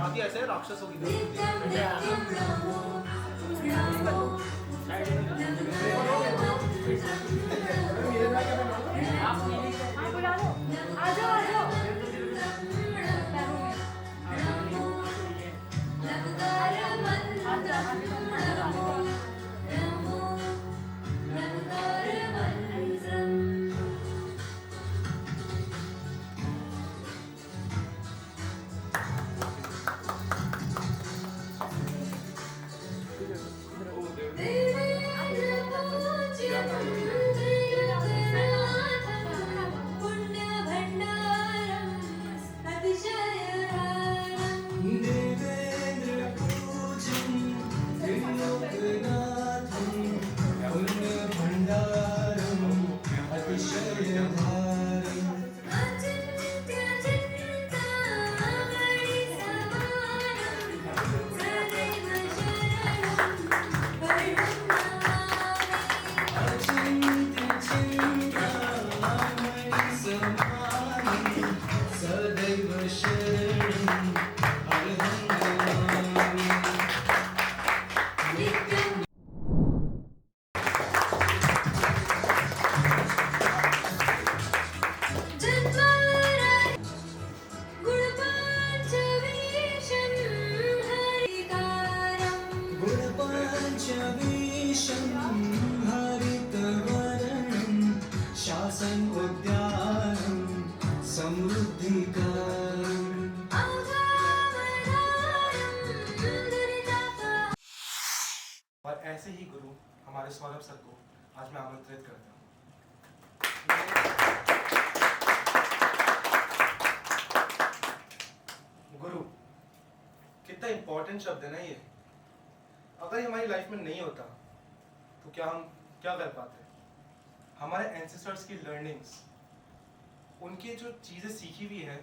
बाकी ऐसे राक्षसों की तरह हाँ बुला लो, आ जाओ आ जाओ। और ऐसे ही गुरु हमारे सौरभ सर को आज मैं आमंत्रित करता हूँ। गुरु कितना इंपॉर्टेंट शब्द है ना ये। अगर ये हमारी लाइफ में नहीं होता तो क्या हम क्या कर पाते। हमारे एंसेस्टर्स की लर्निंग्स, उनकी जो चीज़ें सीखी हुई है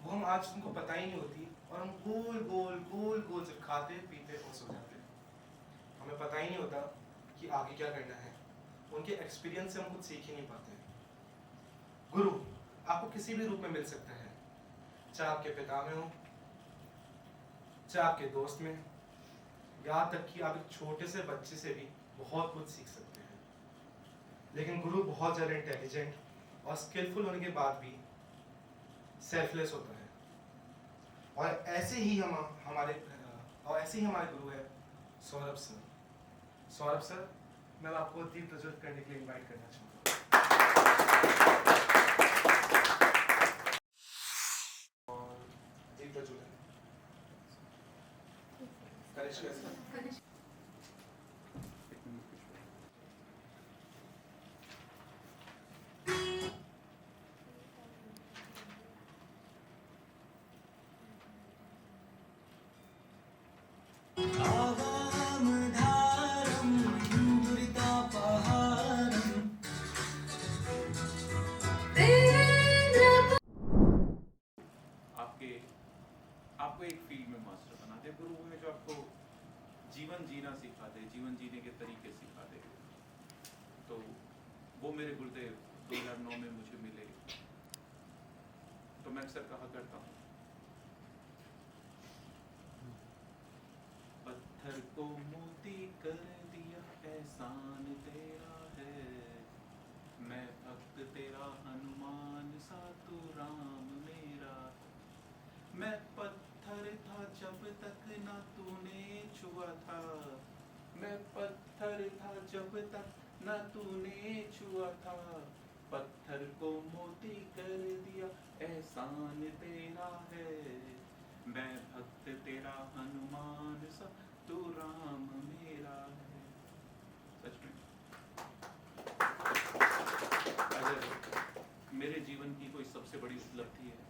वो हम आज उनको पता ही नहीं होती और हम गोल गोल गोल गोल सिर्फ खाते पीते और सो जाते। हमें पता ही नहीं होता कि आगे क्या करना है। उनके एक्सपीरियंस से हम कुछ सीख ही नहीं पाते। गुरु आपको किसी भी रूप में मिल सकता है, चाहे आपके पिता में हो, चाहे आपके दोस्त में, यहाँ तक कि आप एक छोटे से बच्चे से भी बहुत कुछ सीख सकते हैं। लेकिन गुरु बहुत ज़्यादा इंटेलिजेंट और स्किलफुल होने के बाद भी सेल्फलेस होता है। और ऐसे ही हमारे गुरु है सौरभ सर। सौरभ सर, मैं आपको दीप प्रज्वलित करने के लिए इनवाइट करना चाहूँगा। और दीप प्रज्वलन कनिष्क सर। आपको एक फील्ड में मास्टर बना दे। गुरु है जो आपको जीवन जीना सिखा दे, जीवन जीने के तरीके सिखा दे। तो वो मेरे गुरुदेव 2009 में मुझे मिले। तो मैं अक्सर कहा करता हूँ, पत्थर को मोती कर दिया एहसान तेरा है, मैं भक्त तेरा हनुमान सा तू राम मेरा। मैं पत्थर था जब तक ना तूने छुआ था, मैं पत्थर था जब तक ना तूने छुआ था, पत्थर को मोती कर दिया एहसान तेरा है, मैं भक्त तेरा हनुमान सा तू राम मेरा है। सच में अगर मेरे जीवन की कोई सबसे बड़ी उपलब्धि है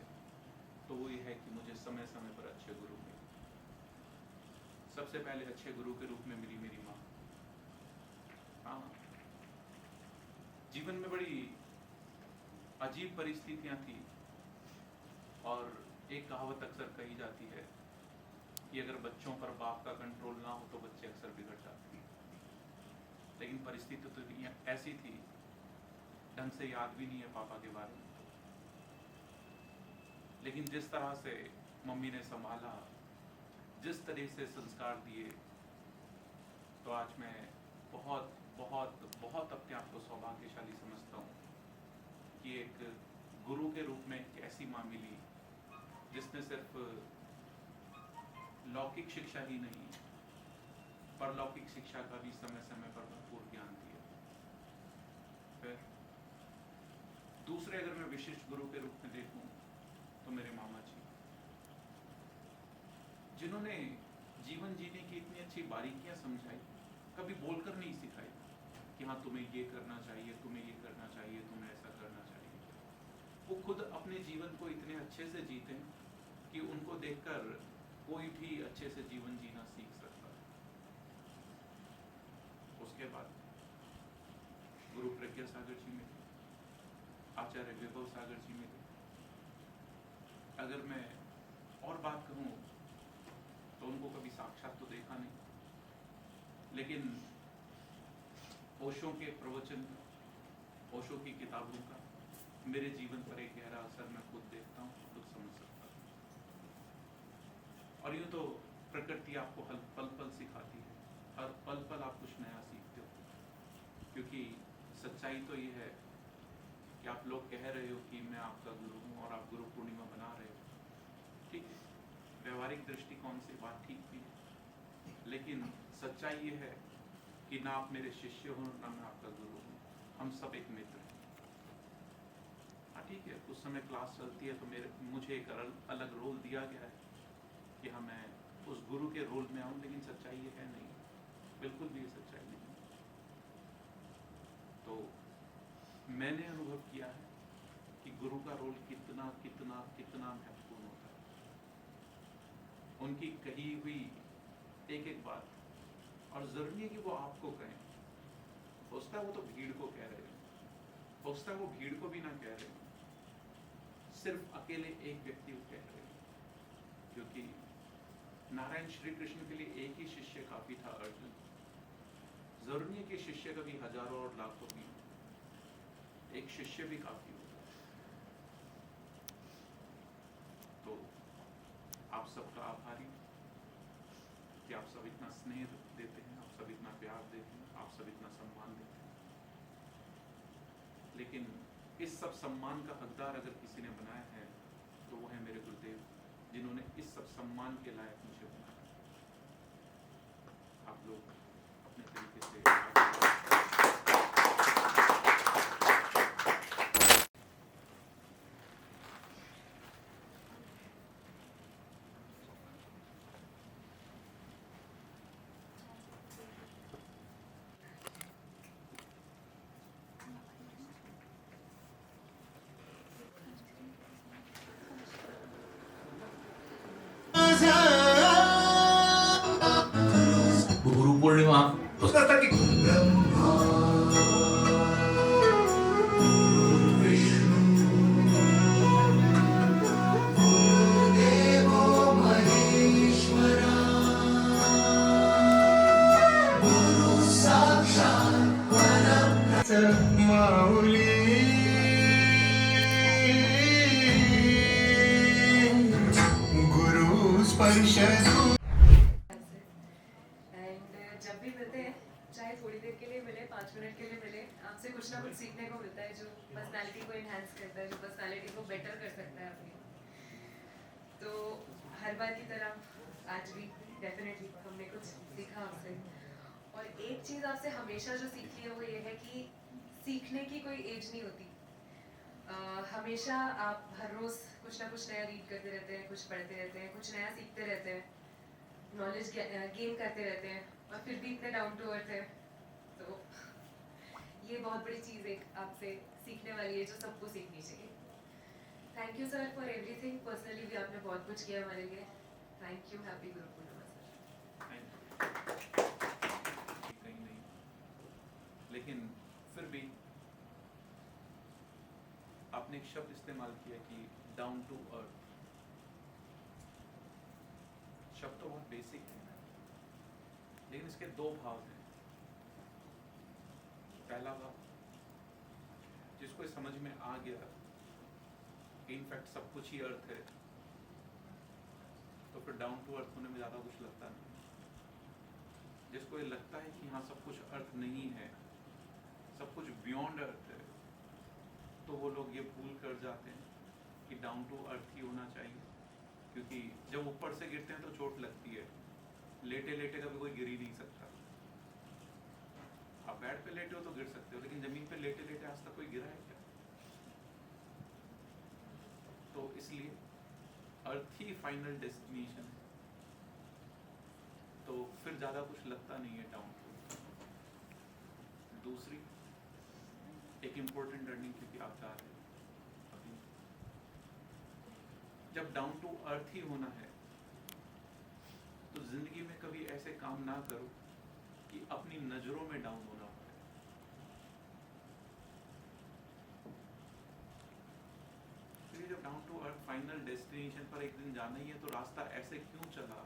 तो वो ये है कि मुझे समय समय पर अच्छे गुरु मिले। सबसे पहले अच्छे गुरु के रूप में मिली मेरी माँ। हाँ, जीवन में बड़ी अजीब परिस्थितियां थी और एक कहावत अक्सर कही जाती है कि अगर बच्चों पर बाप का कंट्रोल ना हो तो बच्चे अक्सर बिगड़ जाते हैं। लेकिन परिस्थिति तो ऐसी थी, ढंग से याद भी नहीं है पापा के बारे में। लेकिन जिस तरह से मम्मी ने संभाला, जिस तरह से संस्कार दिए, तो आज मैं बहुत बहुत बहुत अपने आप को सौभाग्यशाली समझता हूँ कि एक गुरु के रूप में एक ऐसी माँ मिली जिसने सिर्फ लौकिक शिक्षा ही नहीं, परलौकिक शिक्षा का भी समय समय पर भरपूर ज्ञान दिया। फिर दूसरे अगर मैं विशिष्ट गुरु के रूप में देखूं तो मेरे मामा जी, जिन्होंने जीवन जीने की इतनी अच्छी बारीकियां समझाई, कभी बोलकर नहीं सिखाई कि हाँ तुम्हें ये करना चाहिए, तुम्हें ये करना चाहिए, तुम्हें ऐसा करना चाहिए। वो खुद अपने जीवन को इतने अच्छे से जीते कि उनको देखकर कोई भी अच्छे से जीवन जीना सीख सकता है। उसके बाद गुरु प्रज्ञा सागर जी मिले, आचार्य वैभव सागर जी मिले। अगर मैं और बात कहूँ तो उनको कभी साक्षात तो देखा नहीं, लेकिन ओशो के प्रवचन, ओशो की किताबों का मेरे जीवन पर एक गहरा असर मैं खुद देखता हूँ, खुद समझ सकता हूँ। और यूँ तो प्रकृति आपको हर पल पल सिखाती है, हर पल पल आप कुछ नया सीखते हो। क्योंकि सच्चाई तो ये है कि आप लोग कह रहे हो कि मैं आपका गुरु हूँ और आप गुरु पूर्णिमा बना रहे हो, ठीक है, व्यवहारिक दृष्टिकोण से बात ठीक भी है, लेकिन सच्चाई ये है कि ना आप मेरे शिष्य हो ना मैं आपका गुरु हूँ, हम सब एक मित्र हैं। हाँ ठीक है, उस समय क्लास चलती है तो मुझे एक अलग रोल दिया गया है कि हाँ मैं उस गुरु के रोल में आऊँ, लेकिन सच्चाई ये है नहीं, बिल्कुल भी ये सच्चाई नहीं। तो मैंने अनुभव किया है कि गुरु का रोल कितना कितना कितना महत्वपूर्ण होता है। उनकी कही हुई एक एक बात, और जरूरी है कि वो आपको कहें, हो सकता है वो तो भीड़ को कह रहे हैं, हो सकता है वो भीड़ को भी ना कह रहे हैं, सिर्फ अकेले एक व्यक्ति को कह रहे हैं। क्योंकि नारायण श्री कृष्ण के लिए एक ही शिष्य काफी था, अर्जुन। जरूरी है कि शिष्य कभी हजारों और लाखों भी, एक शिष्य भी काफी होता है। तो आप सबका आभारी कि आप सब इतना स्नेह देते हैं, आप सब इतना प्यार देते हैं, आप सब इतना सम्मान देते हैं। लेकिन इस सब सम्मान का हकदार अगर किसी ने बनाया है तो वो है मेरे गुरुदेव, जिन्होंने इस सब सम्मान के लायक मुझे बनाया। आप लोग अपने तरीके से गुरु पौर्णिमा गुरु स्पर्श एंड जब भी मिलते हैं, चाहे थोड़ी देर के लिए मिले, 5 मिनट के लिए मिले, आपसे कुछ ना कुछ सीखने को मिलता है जो पर्सनालिटी को इन्हांस करता है, जो पर्सनालिटी को बेटर कर सकता है अपनी। तो हर बार की तरह आज भी डेफिनेटली हमने कुछ सीखा आपसे। और एक चीज़ आपसे हमेशा जो सीखी है वो ये है कि सीखने की कोई एज नहीं होती। हमेशा आप हर रोज़ कुछ ना कुछ नया रीड करते रहते हैं, कुछ पढ़ते रहते हैं, कुछ नया सीखते रहते हैं, नॉलेज गेन करते रहते हैं, और फिर भी इतने डाउन टू अर्थ है। तो ये बहुत बड़ी चीज़ एक आपसे सीखने वाली है जो सबको सीखनी चाहिए। Thank you sir for everything. Personally भी आपने बहुत कुछ किया हमारे लिए। Thank you. Happy Guru Purnima sir. कहीं नहीं, लेकिन फिर भी आपने एक शब्द इस्तेमाल किया कि डाउन टू अर्थ। शब्द तो बहुत बेसिक है, लेकिन इसके दो भाव हैं। पहला भाव जिसको समझ में आ गया, इनफैक्ट सब कुछ ही अर्थ है, तो फिर डाउन टू अर्थ होने में ज़्यादा कुछ लगता नहीं। जिसको ये लगता है कि हाँ सब कुछ अर्थ नहीं है, सब कुछ बियॉन्ड अर्थ है, तो वो लोग ये भूल कर जाते हैं कि डाउन टू अर्थ ही होना चाहिए। क्योंकि जब ऊपर से गिरते हैं तो चोट लगती है, लेटे लेटे कभी कोई गिर ही नहीं सकता। आप बेड पे लेटे हो तो गिर सकते हो, लेकिन जमीन पे लेटे लेटे आज तक कोई गिरा है क्या? तो इसलिए अर्थ ही फाइनल डेस्टिनेशन है, तो फिर ज़्यादा कुछ लगता नहीं है डाउन टू। दूसरी एक इम्पोर्टेंट लर्निंग, क्योंकि आप जा रहे हैं अभी, जब डाउन टू अर्थ ही होना है तो जिंदगी में कभी ऐसे काम ना करो कि अपनी नजरों में डाउन होना पड़े। तो ये जब down to earth final destination पर एक दिन जाना ही है, तो रास्ता ऐसे क्यों चला,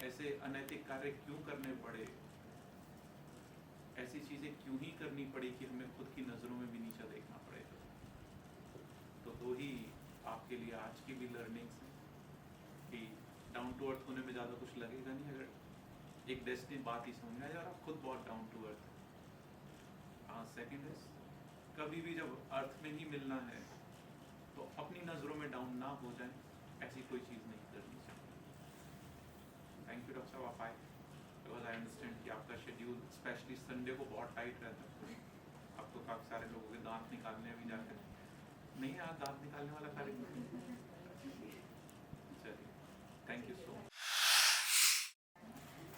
ऐसे अनैतिक कार्य क्यों करने पड़े, ऐसी चीजें क्यों ही करनी पड़ी कि हमें खुद की नजरों में भी नीचा देखना पड़ेगा। तो दो ही आपके लिए आज की भी लर्निंग्स हैं कि डाउन टू अर्थ होने में ज़्यादा कुछ लगेगा नहीं, अगर एक डेस्टिनी बात ही समझ में आए यार आप खुद बहुत डाउन टू अर्थ। हाँ, सेकेंड इज कभी भी जब अर्थ में ही मिलना है तो अपनी नज़रों में डाउन ना हो जाए, ऐसी कोई चीज़ नहीं करनी चाहिए। थैंक यू डॉक्टर साहब, आप आए, बिकॉज आई अंडरस्टैंड कि आपका शेड्यूल स्पेशली संडे को बहुत टाइट रहता है। आपको काफ़ी सारे लोगों के दांत निकालने भी जाकर नहीं, आज दांत निकालने वाला कार्यक्रम। चलिए, थैंक यू सो मच।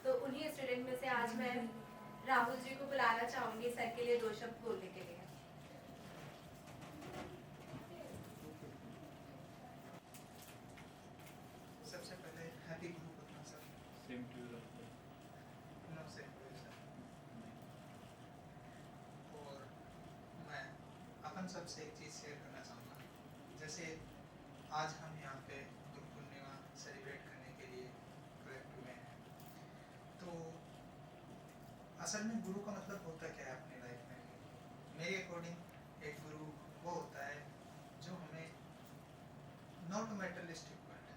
तो उन्हीं स्टूडेंट में से आज मैं राहुल जी को बुलाना चाहूंगी सर के लिए 2 शब्द बोलने के लिए। सबसे पहले happy Guru Purnima sir. Same to you doctor. नमस्ते सर। और मैं अपन सबसे एक चीज़ शेयर करना चाहूँगा। जैसे आज हम यहाँ पे गुरु पूर्णिमा सेलिब्रेट करने के लिए कलेक्ट हुए हैं, तो असल में गुरु का मतलब होता क्या है अपनी लाइफ में? मेरे अकॉर्डिंग एक गुरु वो होता है जो हमें नॉट मेटलिस्टिक वर्ल्ड,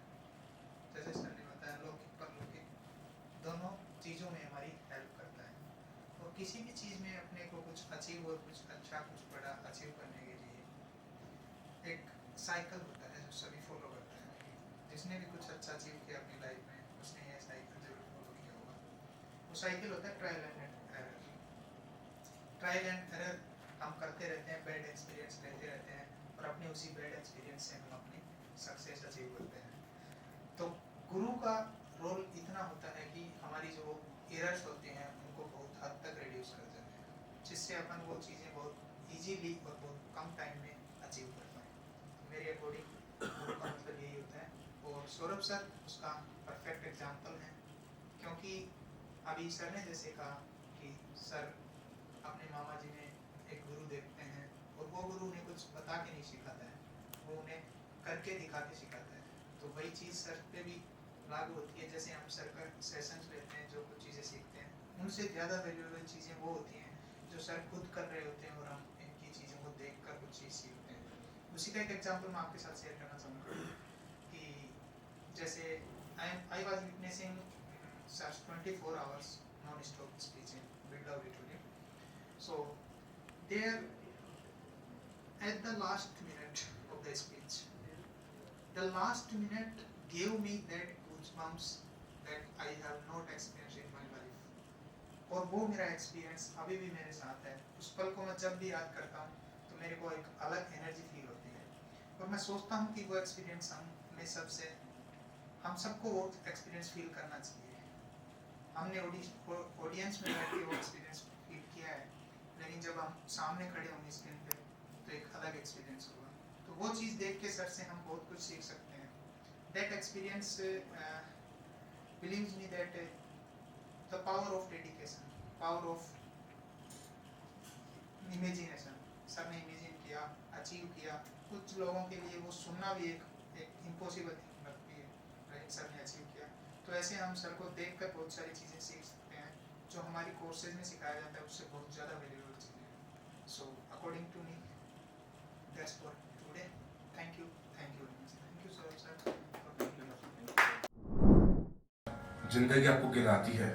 जैसे सर ने बताया, लौकिक परलौकिक दोनों चीज़ों में हमारी हेल्प करता है। और किसी भी चीज़ में अपने को कुछ अचीव और कुछ अच्छा कुछ बड़ा अचीव करने के लिए एक साइकिल होता है जो सभी फॉलो करते हैं। जिसने भी कुछ अच्छा अचीव किया अपनी लाइफ में, उसने ये साइकिल जरूर फॉलो किया होगा। वो साइकिल होता है trial and error. Trial and error हम करते रहते हैं, बैड एक्सपीरियंस लेते रहते हैं, और अपने उसी बैड एक्सपीरियंस से हम अपनी सक्सेस अचीव करते हैं। तो गुरु का रोल इतना होता है कि हमारी जो एरर्स होते हैं उनको बहुत हद तक रिड्यूस कर देते हैं, जिससे अपन वो चीज़ें बहुत इजीली और बहुत कम टाइम में अचीव कर पाएँ। मेरे अकॉर्डिंग गुरु का मतलब यही होता है। और सौरभ सर उसका परफेक्ट एग्जाम्पल है, क्योंकि अभी सर ने जैसे कहा कि सर अपने मामा जी में एक गुरु देखते हैं, और वो गुरु उन्हें कुछ बता के नहीं सिखाता है, वो उन्हें करके दिखा के सिखाता है। तो वही चीज़ सर पे भी लागू होती है। जैसे हम सर का सेशंस लेते हैं, जो कुछ चीज़ें सीखते हैं, उनसे ज़्यादा वैल्यूएबल चीज़ें वो होती हैं जो सर खुद कर रहे होते हैं, और हम इनकी चीज़ों को देख कर कुछ चीज़ सीखते हैं। उसी का एक एग्जाम्पल मैं आपके साथ शेयर करना चाहूँगा कि जैसे I was witnessing sir 24 hours non stop speeching Birla auditorium. So there, at the last minute of the speech, the last minute gave me that goosebumps that I have not experienced in my life. और वो मेरा experience अभी भी मेरे साथ है। उस पल को मैं जब भी याद करता हूँ तो मेरे को एक अलग एनर्जी फील होती है, और मैं सोचता हूँ कि वो एक्सपीरियंस हम सबको वो एक्सपीरियंस फील करना चाहिए। हमने ऑडियंस में बैठ के वो एक्सपीरियंस फील किया है, लेकिन जब हम सामने खड़े होंगे स्क्रीन पे तो एक अलग एक्सपीरियंस होगा। तो वो चीज़ देख के सर से हम बहुत कुछ सीख सकते हैं। That experience believes me that the power of dedication, power of imagination. Sir ने इमेजिन किया, अचीव किया। कुछ लोगों के लिए वो सुनना भी एक इम्पॉसिबल थिंग लगती है, लेकिन सर ने अचीव किया। तो ऐसे हम सर को देख कर बहुत सारी चीज़ें सीख सकते हैं जो हमारी कोर्सेज में सिखाया जाता है, उससे बहुत ज़्यादा वैल्यूएबल चीज़ें हैं। So according to me that's for today. Thank you very much. Thank you Saurabh sir. जिंदगी आपको गिराती है,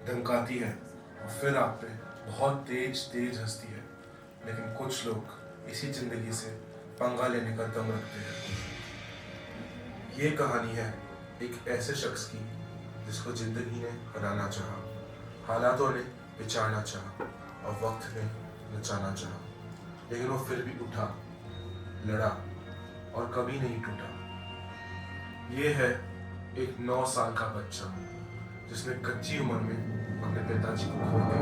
धमकाती है और फिर आप पे बहुत तेज तेज हंसती है। लेकिन कुछ लोग इसी जिंदगी से पंगा लेने का दम रखते हैं। ये कहानी है एक ऐसे शख्स की जिसको जिंदगी ने हराना चाहा, हालातों ने बिछाना चाहा और वक्त ने नचाना चाहा, लेकिन वो फिर भी उठा, लड़ा और कभी नहीं टूटा। ये है एक 9 साल का बच्चा जिसने कच्ची उम्र में अपने पिताजी को खो दिया।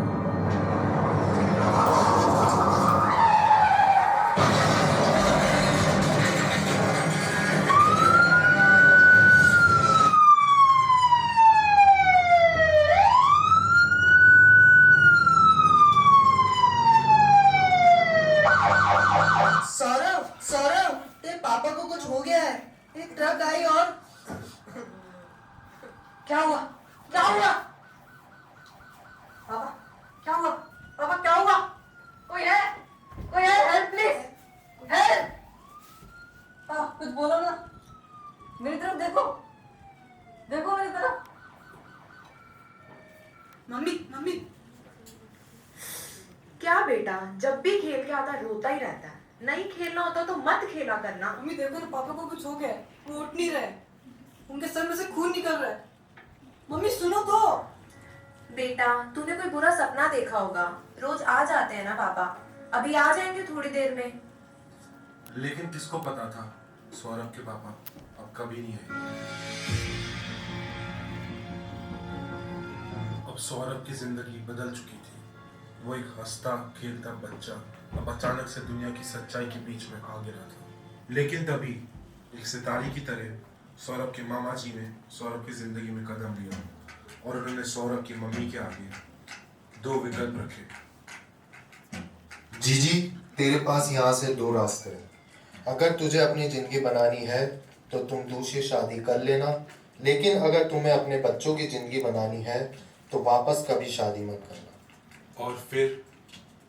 सौरभ सौरभ तेरे पापा को कुछ हो गया है। एक ट्रक आई और क्या हुआ क्या हुआ पापा क्या हुआ पापा क्या हुआ कोई है हेल्प प्लीज हेल्प पापा कुछ बोलो ना मेरी तरफ देखो देखो मेरी तरफ मम्मी मम्मी क्या बेटा, जब भी खेल के आता रोता ही रहता है। नहीं खेलना होता तो मत खेला करना। मम्मी देखो ना पापा को कुछ हो गया है। वो उठ नहीं रहे उनके सर में से खून निकल रहा है। मम्मी सुनो तो बेटा, तूने कोई बुरा सपना देखा होगा। रोज आ जाते हैं ना पापा, अभी आ जाएंगे थोड़ी देर में। लेकिन किसको पता था सौरभ के पापा अब कभी नहीं आएंगे। अब सौरभ की जिंदगी बदल चुकी थी। वो एक हंसता खेलता बच्चा अब अचानक से दुनिया की सच्चाई के बीच में आ गिरा था। लेकिन तभी एक सितारे की तरह सौरभ के मामा जी ने सौरभ की जिंदगी में कदम लिया और उन्होंने सौरभ की मम्मी के आगे 2 विकल्प रखे। जीजी, तेरे पास यहाँ से 2 रास्ते हैं। अगर तुझे अपनी जिंदगी बनानी है तो तुम दूसरी शादी कर लेना, लेकिन अगर तुम्हें अपने बच्चों की जिंदगी बनानी है तो वापस कभी शादी मत करना। और फिर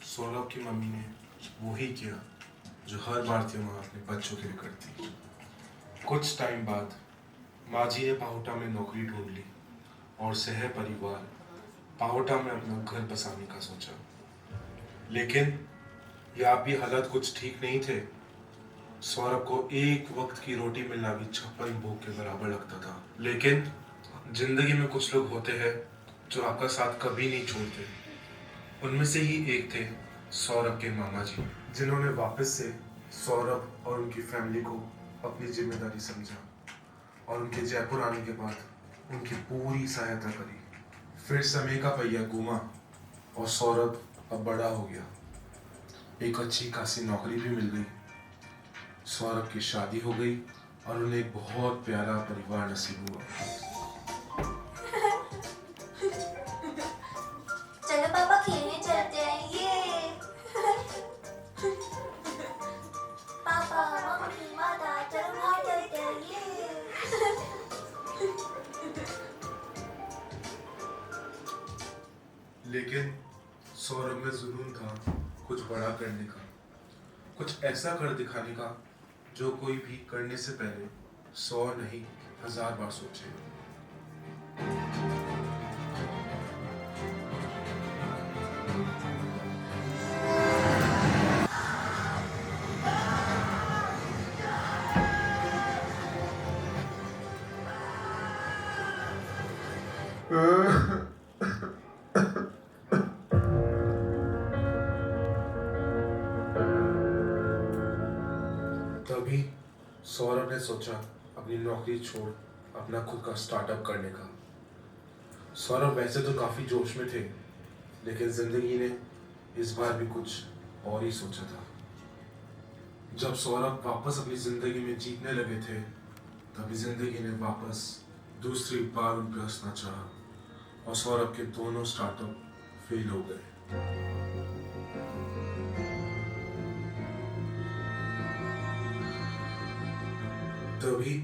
सौरभ की मम्मी ने वही किया जो हर भारतीय माँ अपने बच्चों के लिए करती। कुछ टाइम बाद माँ जी ने पाहुटा में नौकरी ढूंढ ली और सह परिवार पाहुटा में अपना घर बसाने का सोचा। लेकिन यहाँ भी हालात कुछ ठीक नहीं थे। सौरभ को एक वक्त की रोटी मिलना भी 56 भूख के बराबर लगता था। लेकिन जिंदगी में कुछ लोग होते हैं जो आपका साथ कभी नहीं छोड़ते। उनमें से ही एक थे सौरभ के मामा जी, जिन्होंने वापस से सौरभ और उनकी फैमिली को अपनी जिम्मेदारी समझा और उनके जयपुर आने के बाद उनकी पूरी सहायता करी। फिर समय का पहिया घूमा और सौरभ अब बड़ा हो गया। एक अच्छी खासी नौकरी भी मिल गई, सौरभ की शादी हो गई और उन्हें एक बहुत प्यारा परिवार नसीब हुआ। चलो पापा खेलने चलते हैं। ये पापा मम्मी माता चलो बाहर चलते हैं। ये लेकिन सौरभ में जुनून था कुछ बड़ा करने का, कुछ ऐसा कर दिखाने का जो कोई भी करने से पहले 100 नहीं 1000 बार सोचे। तभी सौरभ ने सोचा अपनी नौकरी छोड़ अपना खुद का स्टार्टअप करने का। सौरभ वैसे तो काफी जोश में थे, लेकिन जिंदगी ने इस बार भी कुछ और ही सोचा था। जब सौरभ वापस अपनी जिंदगी में जीतने लगे थे, तभी जिंदगी ने वापस दूसरी बार उन पर हंसना चाहा और सौरभ के दोनों स्टार्टअप फेल हो गए। तभी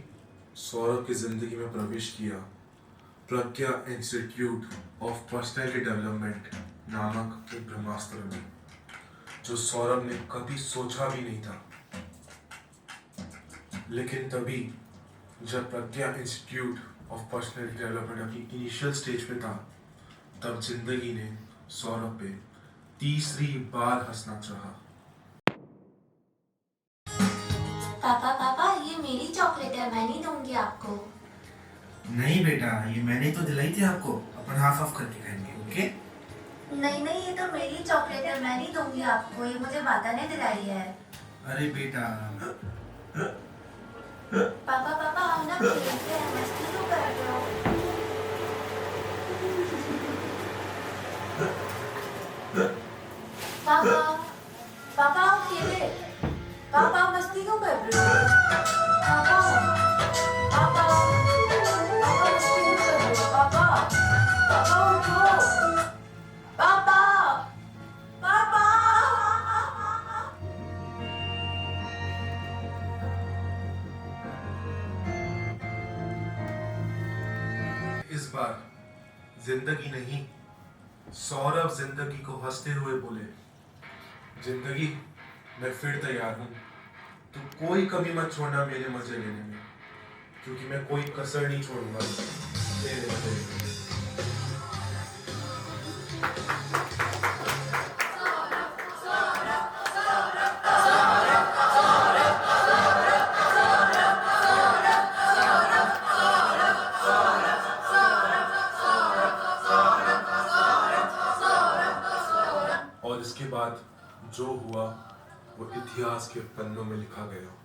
सौरभ की जिंदगी में प्रवेश किया प्रज्ञा इंस्टीट्यूट ऑफ पर्सनैलिटी डेवलपमेंट नामक एक ब्रह्मास्त्र में, जो सौरभ ने कभी सोचा भी नहीं था। लेकिन तभी जब प्रज्ञा इंस्टीट्यूट ऑफ पर्सनैलिटी डेवलपमेंट अपनी इनिशियल स्टेज पे था, तब जिंदगी ने सौरभ पे तीसरी बार हंसना चाहा। पापा पापा ये मेरी चॉकलेट है, मैं नहीं दूंगी आपको। नहीं बेटा, ये मैंने तो दिलाई थी आपको, अपन हाफ हाफ करके खाएंगे, ओके? नहीं नहीं ये तो मेरी चॉकलेट है, मैं नहीं दूंगी आपको, ये मुझे माता ने दिलाई है। अरे बेटा, पापा पापा हम ना खेलते हैं, मस्ती क्यों कर रहे हो? पापा पापा आप खेले, पापा आप मस्ती क्यों कर रहे हो? पापा पापा पापा मस्ती क्यों कर रहे हो? पापा पापा उठो, पापा पापा। इस बार जिंदगी नहीं, सौरभ जिंदगी को हंसते हुए बोले, जिंदगी मैं फिर तैयार हूँ, तू कोई कमी मत छोड़ना मेरे मजे लेने में, क्योंकि मैं कोई कसर नहीं छोड़ूंगा तेरे मजे लेने में। और इसके बाद जो हुआ वो इतिहास के पन्नों में लिखा गया।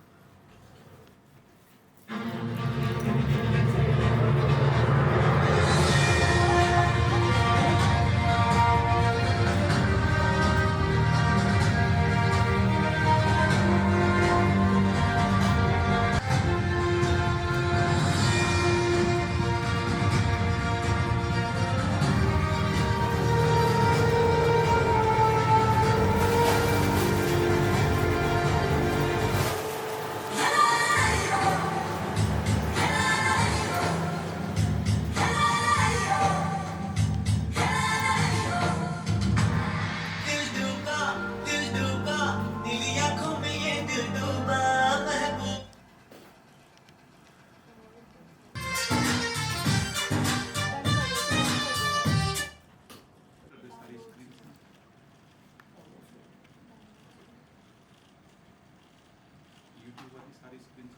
यूट्यूब वाली सारी स्क्रीन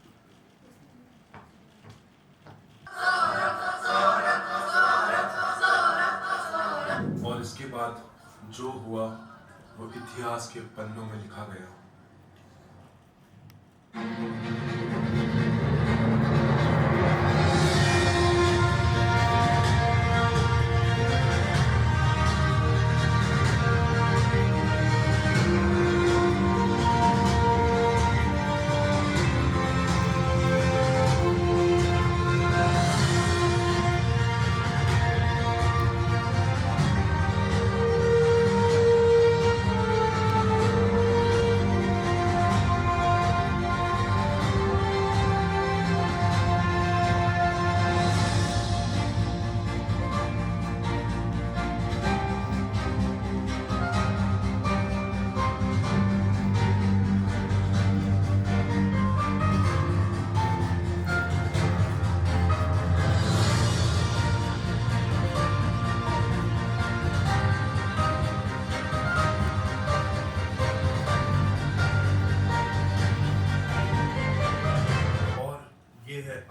और इसके बाद जो हुआ वो इतिहास के पन्नों में लिखा गया।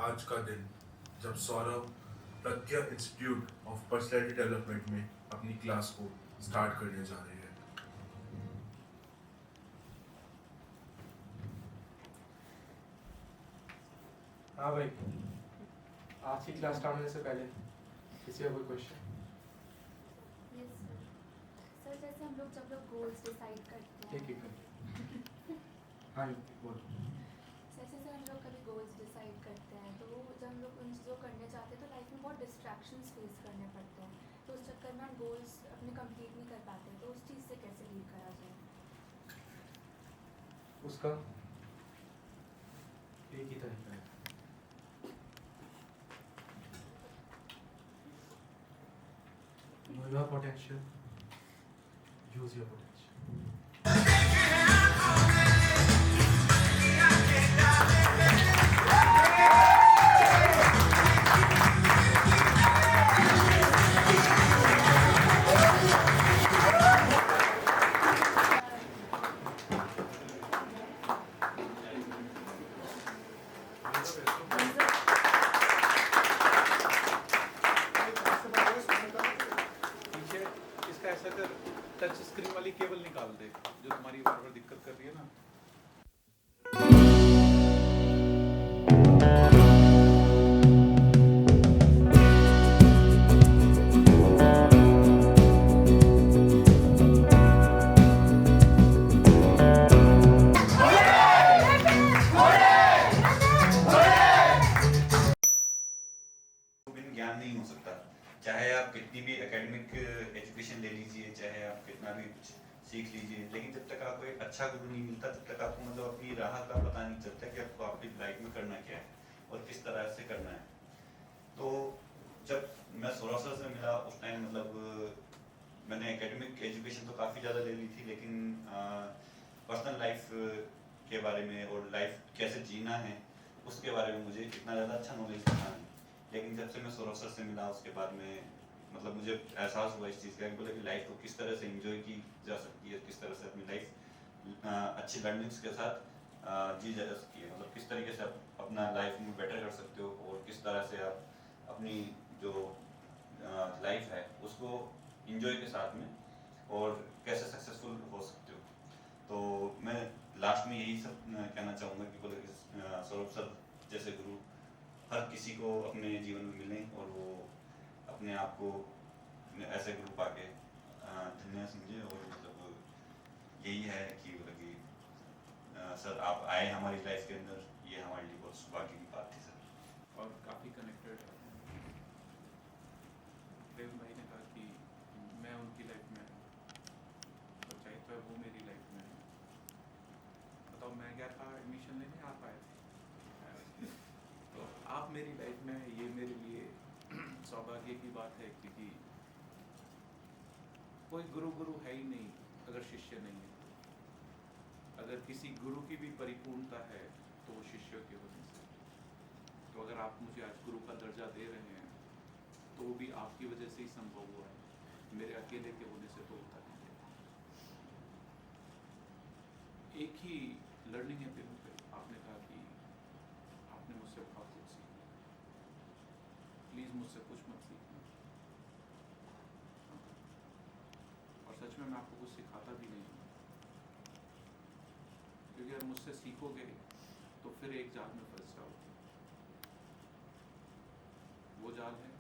आज का दिन जब सौरभ प्रज्ञा इंस्टीट्यूट ऑफ पर्सनैलिटी डेवलपमेंट में अपनी क्लास को स्टार्ट करने जा रहे हैं। हाँ भाई, आज की क्लास स्टार्ट होने से पहले किसी का कोई क्वेश्चन? सर जैसे हम लोग जब लोग गोल्स डिसाइड करते हैं, ठीक है। हाँ बोलो। सर जैसे हम लोग कभी गोल्स डिसाइड करते हैं तो जब हम लोग उन चीज़ों करने जाते हैं तो लाइफ में बहुत डिस्ट्रैक्शंस फेस करने पड़ते हैं, तो उस चक्कर में हम गोल्स अपने कंप्लीट नहीं कर पाते, तो उस चीज़ से कैसे डील करा जाए? उसका एक ही तरीका है, know your potential, use your potential. Touch screen वाली केबल निकाल दे जो तुम्हारी बार बार दिक्कत कर रही है ना। बिन ज्ञान नहीं हो सकता, चाहे आप कितनी भी एकेडमिक एजुकेशन ले लीजिए, चाहे आप कितना भी कुछ सीख लीजिए, लेकिन जब तक आपको एक अच्छा गुरु नहीं मिलता तब तक आपको मतलब अपनी राह का पता नहीं चलता कि आपको आपकी लाइफ में करना क्या है और किस तरह से करना है। तो जब मैं 16 साल से मिला उस टाइम मतलब मैंने एकेडमिक एजुकेशन तो काफ़ी ज़्यादा ले ली थी, लेकिन पर्सनल लाइफ के बारे में और लाइफ कैसे जीना है उसके बारे में मुझे इतना ज़्यादा अच्छा नॉलेज था नहीं। लेकिन जब से मैं 16 साल से मिला उसके बाद में मतलब मुझे एहसास हुआ इस चीज़ का कि बोले कि लाइफ को किस तरह से एंजॉय की जा सकती है, किस तरह से अपनी लाइफ अच्छी लर्निंग्स के साथ जी जा सकती है, मतलब किस तरीके से आप अपना लाइफ में बेटर कर सकते हो और किस तरह से आप अपनी जो लाइफ है उसको एंजॉय के साथ में और कैसे सक्सेसफुल हो सकते हो। तो मैं लास्ट में यही सब कहना चाहूँगा कि बोले सौरभ सर जैसे गुरु हर किसी को अपने जीवन में मिलें और वो अपने आप को ऐसे गुरु पाके धन्य समझे। और मतलब यही है कि मतलब कि सर आप आए हमारी लाइफ के अंदर, ये हमारे लिए बहुत सौभाग्य की बात थी सर। और काफ़ी कनेक्टेड है। प्रेम भाई ने कहा कि मैं उनकी लाइफ में और चाहे तो वो मेरी लाइफ में है। बताओ मैं गया था एडमिशन लेने, आप आए थे। तो आप मेरी लाइफ में, ये मेरे लिए सौभाग्य की बात है क्योंकि कोई गुरु है ही नहीं अगर शिष्य नहीं है। अगर किसी गुरु की भी परिपूर्णता है तो वो शिष्यों की वजह से। तो अगर आप मुझे आज गुरु का दर्जा दे रहे हैं तो वो भी आपकी वजह से ही संभव हुआ है, मेरे अकेले के होने से तो होता नहीं है। एक ही लर्निंग है प्रेम पे, आपने कहा कि आपने मुझसे बहुत कुछ सीखा, प्लीज़ मुझसे कुछ मत सीखना। और सच में मैं आपको कुछ सिखाता भी नहीं हूँ, क्योंकि अगर मुझसे सीखोगे तो फिर एक जाल में फंस जाओगे। वो जाल है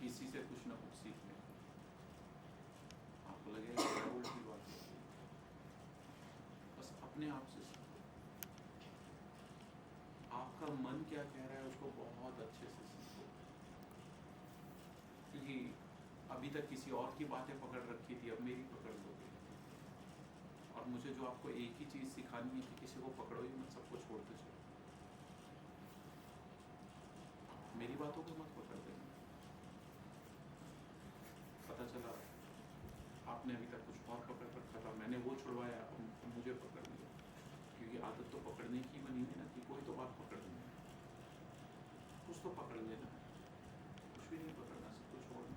किसी से कुछ ना कुछ सीखने। आपको लगेगा कि उल्टी बात है, बस अपने आप से सीखो। आपका मन क्या कह रहा है उसको बहुत अच्छे से सीखो, क्योंकि अभी तक किसी और की बातें पकड़ रखी थी, अब मेरी पकड़ लोगे। और मुझे जो आपको एक ही चीज़ सिखानी है कि किसी को पकड़ो ही मत, सबको छोड़ते चलो। मेरी बातों को मत पकड़ देना। पता चला आपने अभी तक कुछ और पकड़ रखा था, मैंने वो छुड़वाया, मुझे पकड़ लिया। क्योंकि आदत तो पकड़ने की बनी है ना, कि कोई तो बात पकड़नी है, कुछ तो पकड़ लेना है। कुछ भी नहीं पकड़ना, सब कुछ छोड़ना।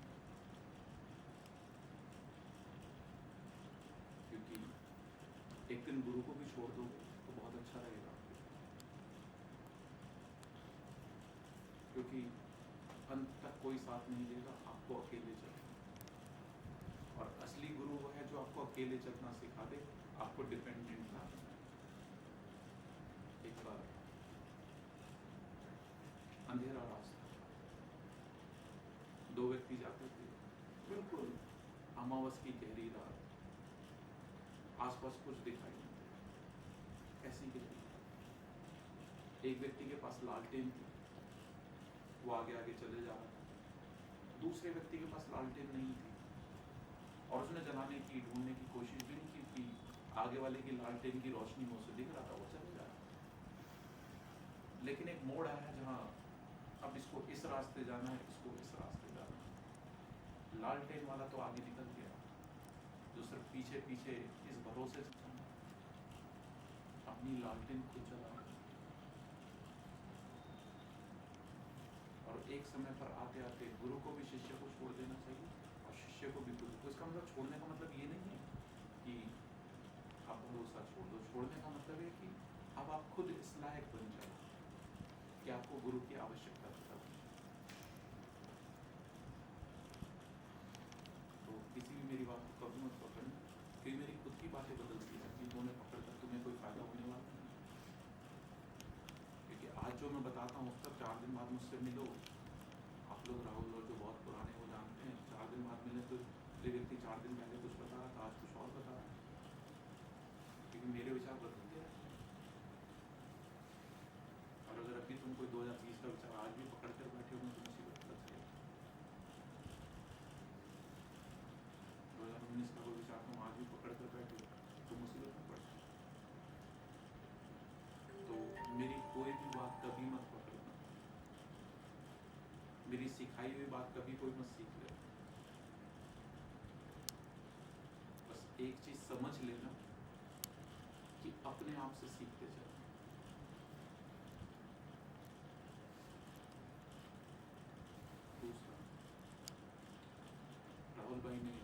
क्योंकि एक दिन गुरु को भी छोड़ दोगे तो बहुत अच्छा रहेगा, क्योंकि अंत तक कोई साथ नहीं देगा, आपको अकेले चलना। और असली गुरु वो है जो आपको अकेले चलना सिखा दे, आपको डिपेंडेंट ना बनाए। एक बार अंधेरा रास्ता, दो व्यक्ति जाते थे, बिल्कुल अमावस की गहरी रात, आसपास कुछ दिखाई नहीं देता, ऐसी गहरी रात। एक व्यक्ति के पास लालटेन थी, वो आगे आगे चले जा रहा था। दूसरे व्यक्ति के पास लालटेन नहीं थी और उसने जलाने की, ढूंढने की कोशिश भी नहीं की कि आगे वाले की लालटेन की रोशनी में उसे दिख रहा था, वो चले जा रहा था। लेकिन एक मोड़ आया जहाँ अब इसको इस रास्ते जाना है, इसको इस रास्ते जाना है। लालटेन वाला तो आगे निकल गया, जो सिर्फ पीछे पीछे इस भरोसे से चला अपनी लालटेन खुद जला। और एक समय पर आते आते गुरु को भी शिष्य को छोड़ देना चाहिए और शिष्य को भी गुरु को। इसका मतलब छोड़ने का मतलब ये नहीं है कि आप भरोसा छोड़ दो। छोड़ने का मतलब है कि अब आप खुद इस लायक बन जाओ कि आपको गुरु की आवश्यकता पता है। तो किसी भी मेरी बात को कभी मत पकड़ना, कि बातें बदलती रहती हैं, उन्हें पकड़कर तुम्हें कोई फायदा होने वाला नहीं। क्योंकि आज जो मैं बताता हूँ उसका 4 दिन बाद मुझसे मिलो, आप लोग राहुल और जो बहुत पुराने वो जानते हैं, 4 दिन बाद मिले तो ये व्यक्ति 4 दिन पहले कुछ बता रहा था, आज कुछ और बता रहा है, क्योंकि मेरे विचार बदलते रहते हैं। और अगर अभी तुम कोई 2030 का विचार आज भी पकड़ कर बैठे हो तो मुसीबत फंस गई। 2019 का कोई विचार तुम आज भी पकड़ कर बैठे हो तो मुसीबत में पड़ जाओ। तो मेरी कोई भी बात कभी मत पकड़ना, मेरी सिखाई हुई बात कभी कोई मत सीख ले। बस एक चीज समझ लेना कि अपने आप से सीखते चलो। दूसरा, राहुल भाई ने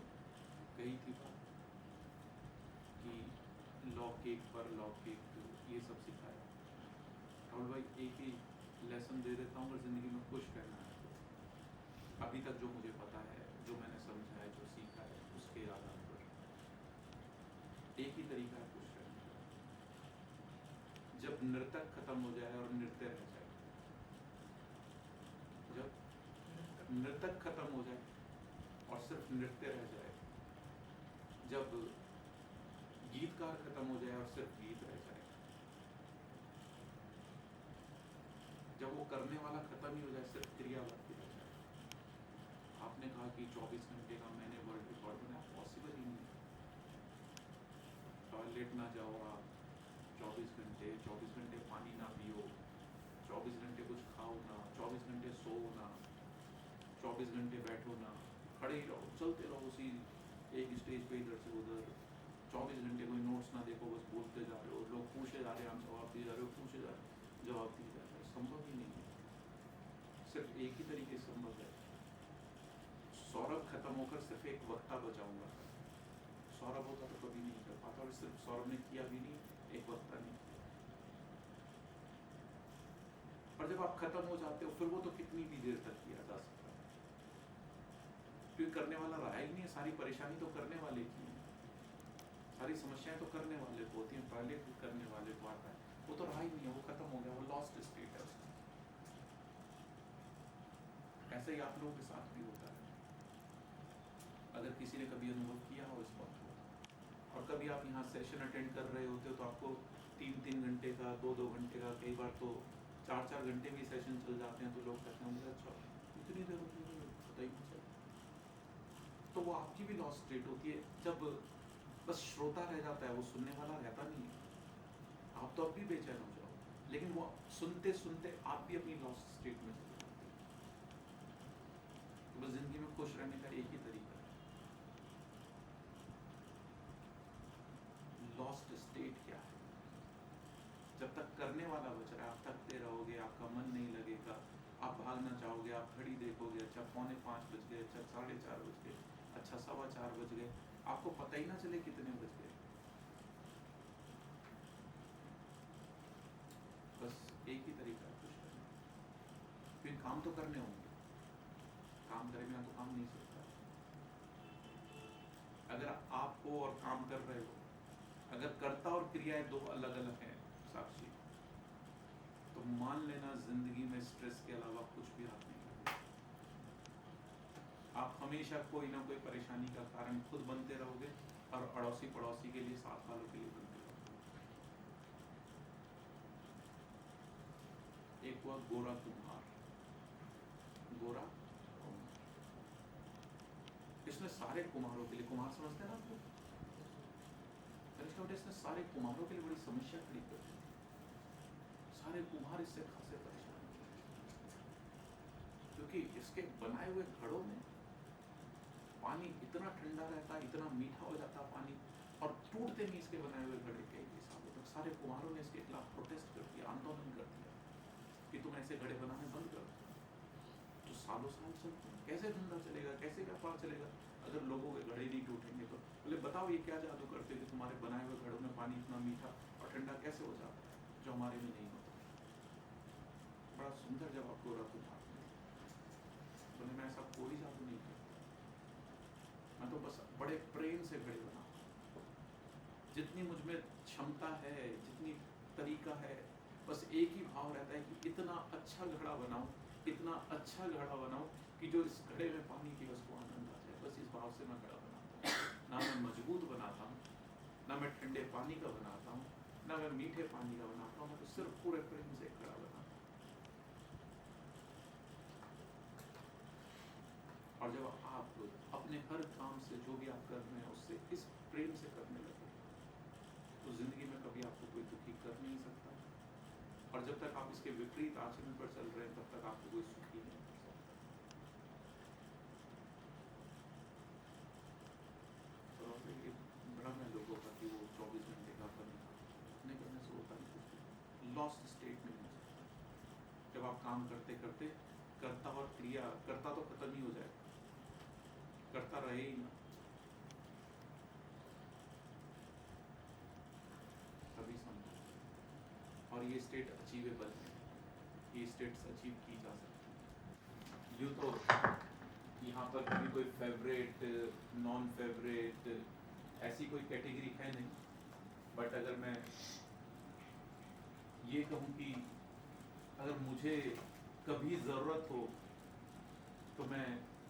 कही थी बात कि लौकिक परलौकिक ये सब सिखाया। राहुल भाई एक ही लेसन दे देता हूँ, अगर ज़िंदगी में खुश रहना है तो अभी तक जो मुझे पता है, जो मैंने समझा है, जो सीखा है, उसके आधार पर एक ही तरीका है खुश रहने का। जब नर्तक खत्म हो जाए और नृत्य रह जाए, जब नर्तक खत्म हो जाए और सिर्फ नृत्य रह जाए, जब गीतकार खत्म हो जाए और सिर्फ गीत रह जाए, जब वो करने वाला खत्म ही हो जाए, सिर्फ क्रिया बढ़ती रह जाए। आपने कहा कि 24 घंटे का मैंने वर्ल्ड रिकॉर्ड बनाया, पॉसिबल ही नहीं। टॉयलेट ना जाओ आप 24 घंटे पानी ना पियो, 24 घंटे कुछ खाओ ना, 24 घंटे सो ना, 24 घंटे बैठो ना, खड़े ही रहो, चलते रहो उसी एक स्टेज पे इधर से उधर। 24 घंटे कोई नोट्स ना देखो, बस बोलते जा रहे हो, लोग पूछे जा रहे हैं, हम जवाब दिए जा रहे हो, पूछे जा रहे हो, जवाब दिए जा रहे हो। संभव ही नहीं है, सिर्फ एक ही तरीके से संभव है। सौरभ खत्म होकर सिर्फ एक वक्ता बचाऊंगा। सौरभ होता तो कभी नहीं कर पाता, और सिर्फ सौरभ ने किया भी नहीं, एक वक्ता नहीं किया। पर जब आप खत्म हो जाते हो, फिर वो तो कितनी भी देर तक किया जा सकता है, क्योंकि करने वाला रहा ही नहीं है। सारी परेशानी तो करने वाले की है, सारी समस्याएं तो करने वाले को होती हैं, पहले करने वाले को आता है। वो तो रहा ही नहीं है, वो खत्म हो गया, वो लॉस्ट स्टेट है उसका। ऐसे ही आप लोगों के साथ भी होता है। अगर किसी ने कभी अनुभव किया हो इस बात को, और कभी आप यहाँ सेशन अटेंड कर रहे होते हो तो आपको 3-3 घंटे का, 2-2 घंटे का, कई बार तो 4-4 घंटे भी सेशन चल जाते हैं, तो लोग कहते हैं मुझे अच्छा इतनी देर होती है पता ही नहीं चलता। तो वो आपकी भी लॉस्ट स्टेट होती है, जब बस श्रोता रह जाता है, वो सुनने वाला रहता नहीं है। आप तो अब भी बेचैन हो जाओ, लेकिन वो सुनते सुनते आप भी अपनी लॉस्ट स्टेट में चले जाते हैं। तो बस जिंदगी में खुश रहने का एक ही तरीका है। लॉस्ट स्टेट क्या है? जब तक करने वाला बच रहा है, आप थकते रहोगे, आपका मन नहीं लगेगा, आप भागना चाहोगे, आप घड़ी देखोगे, अच्छा 4:45 बज गए, अच्छा 4:30 बज गए, अच्छा 4:15 बज गए, आपको पता ही ना चले कितने बज गए। बस एक ही तरीका है खुश रहने का। फिर काम तो करने होंगे, काम करे बिना तो काम नहीं सकता। अगर आप हो और काम कर रहे हो, अगर कर्ता और क्रियाएं दो अलग अलग हैं साक्षी, तो मान लेना जिंदगी में स्ट्रेस के अलावा कुछ भी हाथ नहीं लगेगा। आप हमेशा कोई ना कोई परेशानी का कारण खुद बनते रहोगे, और अड़ोसी पड़ोसी के लिए, साथ वालों के लिए बनते रहोगे। एक हुआ गोरा कुम्हार, गोरा कुम्हार, इसने सारे कुम्हारों के लिए, कुम्हार समझते हैं ना आप लोग, इसने सारे कुम्हारों के लिए बड़ी समस्या खड़ी कर दी। सारे कुम्हार इससे खासे परेशान थे, क्योंकि इसके बनाए हुए घड़ों में पानी इतना ठंडा रहता, इतना मीठा हो जाता पानी, और टूटते नहीं इसके बनाए हुए घड़े कई सालों तक। सारे कुम्हारों ने इसके खिलाफ प्रोटेस्ट कर दिया, आंदोलन कर दिया कि तुम ऐसे घड़े बनाने बंद करो। तो सालों साल चलते हैं, कैसे धंधा चलेगा, कैसे व्यापार चलेगा अगर लोगों के घड़े नहीं टूटेंगे? तो बोले बताओ ये क्या जादू करते कि तुम्हारे बनाए हुए घड़ों में पानी इतना मीठा और ठंडा कैसे हो जाता है, जो हमारे में नहीं होता। बड़ा सुंदर जवाब गोरा कुम्हार ने। बोले मैं ऐसा कोई जादू नहीं करता, मैं तो बस बड़े प्रेम से घड़े बनाऊं। जितनी मुझ में क्षमता है, जितनी तरीका है, बस एक ही भाव रहता है कि इतना अच्छा घड़ा बनाऊं, इतना अच्छा घड़ा बनाऊं कि जो इस घड़े में पानी की उसको आनंद आ जाए। बस इस भाव से मैं घड़ा बनाता हूँ। ना मैं मजबूत बनाता हूँ, ना मैं ठंडे पानी का बनाता हूँ, ना मैं मीठे पानी का बनाता हूँ, मैं तो सिर्फ पूरे प्रेम से घड़ा बनाता हूँ। और जब आप अपने हर काम से जो भी आप कर रहे हैं उससे इस प्रेम से करने लगे तो जिंदगी में कभी आपको कोई दुखी कर नहीं सकता। और जब तक आप इसके विपरीत आचरण पर चल रहे हैं तब तक आपको कोई सुखी नहीं कर सकता। तो ये भ्रम है लोगों का कि वो 24 घंटे का नहीं करने से होता नहीं कुछ। लॉस्ट स्टेट में हो सकता है। जब आप काम करते करते कर्ता और क्रिया, कर्ता तो खत्म ही हो जाए, करता रहे ही ना, तभी समझो। और ये स्टेट अचीवेबल है, ये स्टेट्स अचीव की जा सकती है। यूँ तो यहाँ पर कभी कोई फेवरेट, नॉन फेवरेट ऐसी कोई कैटेगरी है नहीं, बट अगर मैं ये कहूँ कि अगर मुझे कभी ज़रूरत हो तो मैं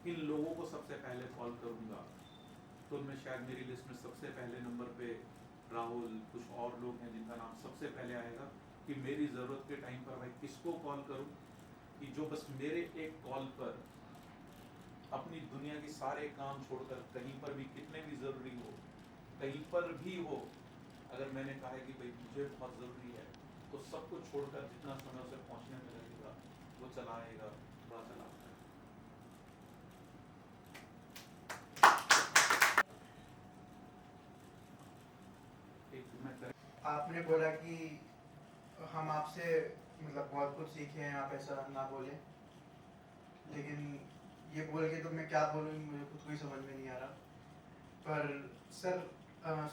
इन लोगों को सबसे पहले कॉल करूँगा, तो उनमें शायद मेरी लिस्ट में सबसे पहले नंबर पे राहुल, कुछ और लोग हैं जिनका नाम सबसे पहले आएगा कि मेरी ज़रूरत के टाइम पर भाई किसको कॉल करूँ कि जो बस मेरे एक कॉल पर अपनी दुनिया के सारे काम छोड़कर कहीं पर भी, कितने भी ज़रूरी हो, कहीं पर भी हो, अगर मैंने कहा है कि भाई मुझे बहुत ज़रूरी है तो सब कुछ छोड़कर जितना समय उसे पहुँचने में लगेगा वो चला आएगा, थोड़ा चला आएगा। आपने बोला कि हम आपसे मतलब बहुत कुछ सीखे हैं, आप ऐसा ना बोले, लेकिन ये बोल के तो मैं क्या बोलूँ, मुझे खुद को ही समझ में नहीं आ रहा। पर सर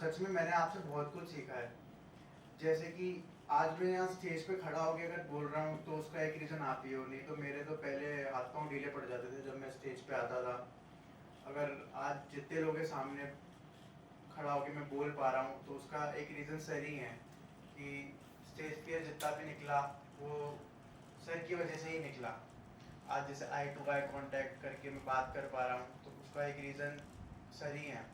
सच में मैंने आपसे बहुत कुछ सीखा है। जैसे कि आज मैं यहाँ स्टेज पे खड़ा होकर अगर बोल रहा हूँ तो उसका एक रीज़न आप ही हो, नहीं तो मेरे तो पहले हाथ पाँव ढीले पड़ जाते थे जब मैं स्टेज पे आता था। अगर आज जितने लोगों के सामने खड़ा होकर मैं बोल पा रहा हूँ तो उसका एक रीज़न सर ही है कि स्टेज पे जितना भी निकला वो सर की वजह से ही निकला। आज जैसे आई टू आई कांटेक्ट करके मैं बात कर पा रहा हूँ तो उसका एक रीज़न सर ही है।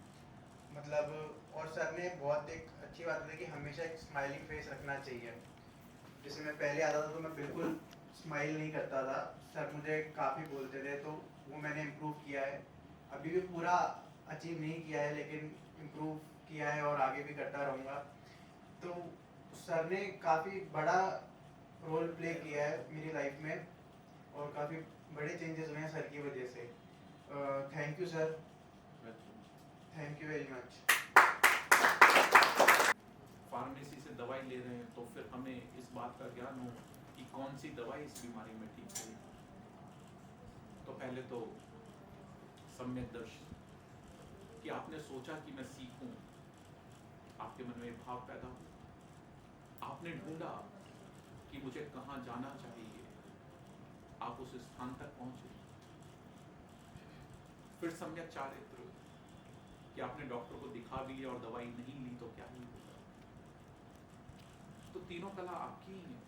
मतलब और सर ने बहुत एक अच्छी बात है कि हमेशा एक स्माइलिंग फेस रखना चाहिए। जैसे मैं पहले आता था तो मैं बिल्कुल स्माइल नहीं करता था, सर मुझे काफ़ी बोलते थे, तो वो मैंने इम्प्रूव किया है। अभी भी पूरा अचीव नहीं किया है लेकिन इम्प्रूव किया है और आगे भी करता रहूँगा। तो सर ने काफ़ी बड़ा रोल प्ले किया है मेरी लाइफ में और काफ़ी बड़े चेंजेस हुए हैं सर की वजह से। Thank you sir, thank you very much. Pharmacy से दवाई ले रहे हैं तो फिर हमें इस बात का ज्ञान हो कि कौन सी दवाई इस बीमारी में ठीक है। तो पहले तो सम्यक दर्शन कि आपने सोचा कि मैं सीखूं, आपके मन में भाव पैदा हो, आपने ढूंढा कि मुझे कहाँ जाना चाहिए, आप उस स्थान तक पहुंचे। फिर सम्यक चारित्र कि आपने डॉक्टर को दिखा भी लिया और दवाई नहीं ली तो क्या ही होगा। तो तीनों कला आपकी ही है।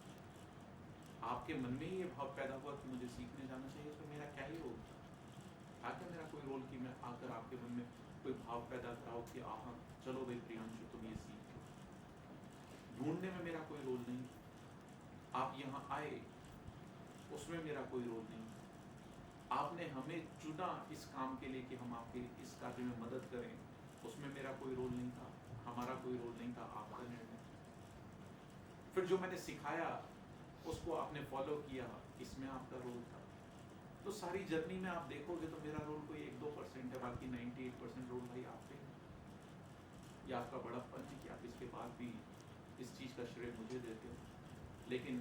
आपके मन में ही ये भाव पैदा हुआ कि मुझे सीखने जाना चाहिए, तो मेरा क्या ही रोल था? क्या मेरा कोई रोल कि मैं आकर आपके मन में कोई भाव पैदा कराओ कि आह चलो भाई प्रियांशु तुम ये सीखो। ढूंढने में मेरा कोई रोल नहीं, आप यहाँ आए उसमें मेरा कोई रोल नहीं। आपने हमें चुना इस काम के लिए कि हम आपके इस कार्य में मदद करें, उसमें मेरा कोई रोल नहीं था, हमारा कोई रोल नहीं था, आपका निर्णय। फिर जो मैंने सिखाया उसको आपने फॉलो किया, इसमें आपका रोल था। तो सारी जर्नी में आप देखोगे तो मेरा रोल कोई 1-2% है, बाकी 98% रोल भाई आप पे। या आपका बड़प्पन है कि आप इसके बाद भी इस चीज़ का श्रेय मुझे देते हो। लेकिन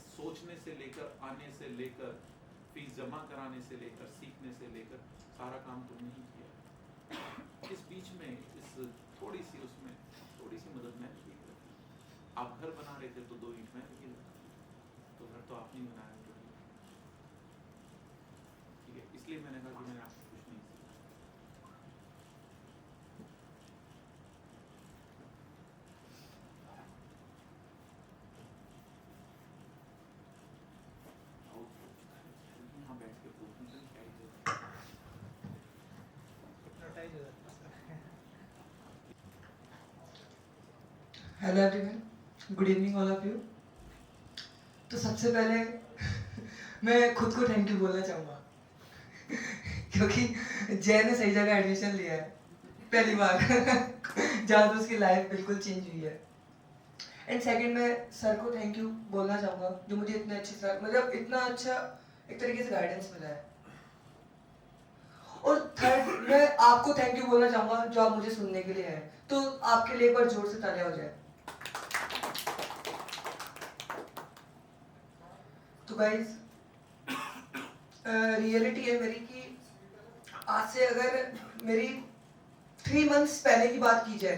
सोचने से लेकर, आने से लेकर, फीस जमा कराने से लेकर, सीखने से लेकर सारा काम तुमने ही किया। इस बीच में इस थोड़ी सी उसमें थोड़ी सी मदद मैंने की। आप घर बना रहे थे तो 2 ईंट मैंने की, तो घर तो आपने ही बनाया। ठीक है, इसलिए मैंने कहा कि मैंने आपसे कुछ नहीं सीखा। Hello everyone, good evening all of you. तो सबसे पहले मैं खुद को थैंक यू बोलना चाहूँगा क्योंकि जय ने सही जगह एडमिशन लिया है पहली बार जहाँ पे उसकी लाइफ बिल्कुल चेंज हुई है। एंड सेकंड मैं सर को थैंक यू बोलना चाहूँगा जो मुझे इतने अच्छे सर मतलब इतना अच्छा एक तरीके से गाइडेंस मिला है। और थर्ड मैं आपको थैंक यू बोलना चाहूँगा जो आप मुझे सुनने के लिए आए। तो आपके लिए एक बार जोर से तालियां हो जाए। तो गाइज रियलिटी है मेरी कि आज से अगर मेरी 3 मंथ्स पहले की बात की जाए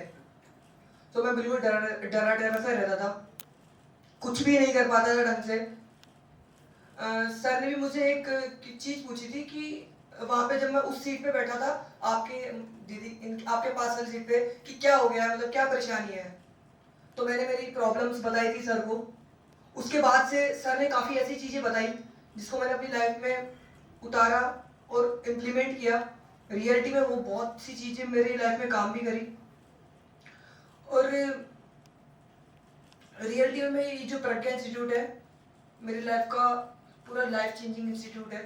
तो मैं बिल्कुल डरा सा रहता था, कुछ भी नहीं कर पाता था ढंग से। सर ने भी मुझे एक चीज़ पूछी थी कि वहाँ पे जब मैं उस सीट पे बैठा था आपके दीदी आपके पास वाली सीट पे कि क्या हो गया है, मतलब क्या परेशानी है। तो मैंने मेरी प्रॉब्लम्स बताई थी सर को। उसके बाद से सर ने काफ़ी ऐसी चीज़ें बताई जिसको मैंने अपनी लाइफ में उतारा और इम्प्लीमेंट किया। रियलिटी में वो बहुत सी चीज़ें मेरी लाइफ में काम भी करी। और रियलिटी में ये जो प्रज्ञा इंस्टीट्यूट है मेरी लाइफ का पूरा लाइफ चेंजिंग इंस्टीट्यूट है।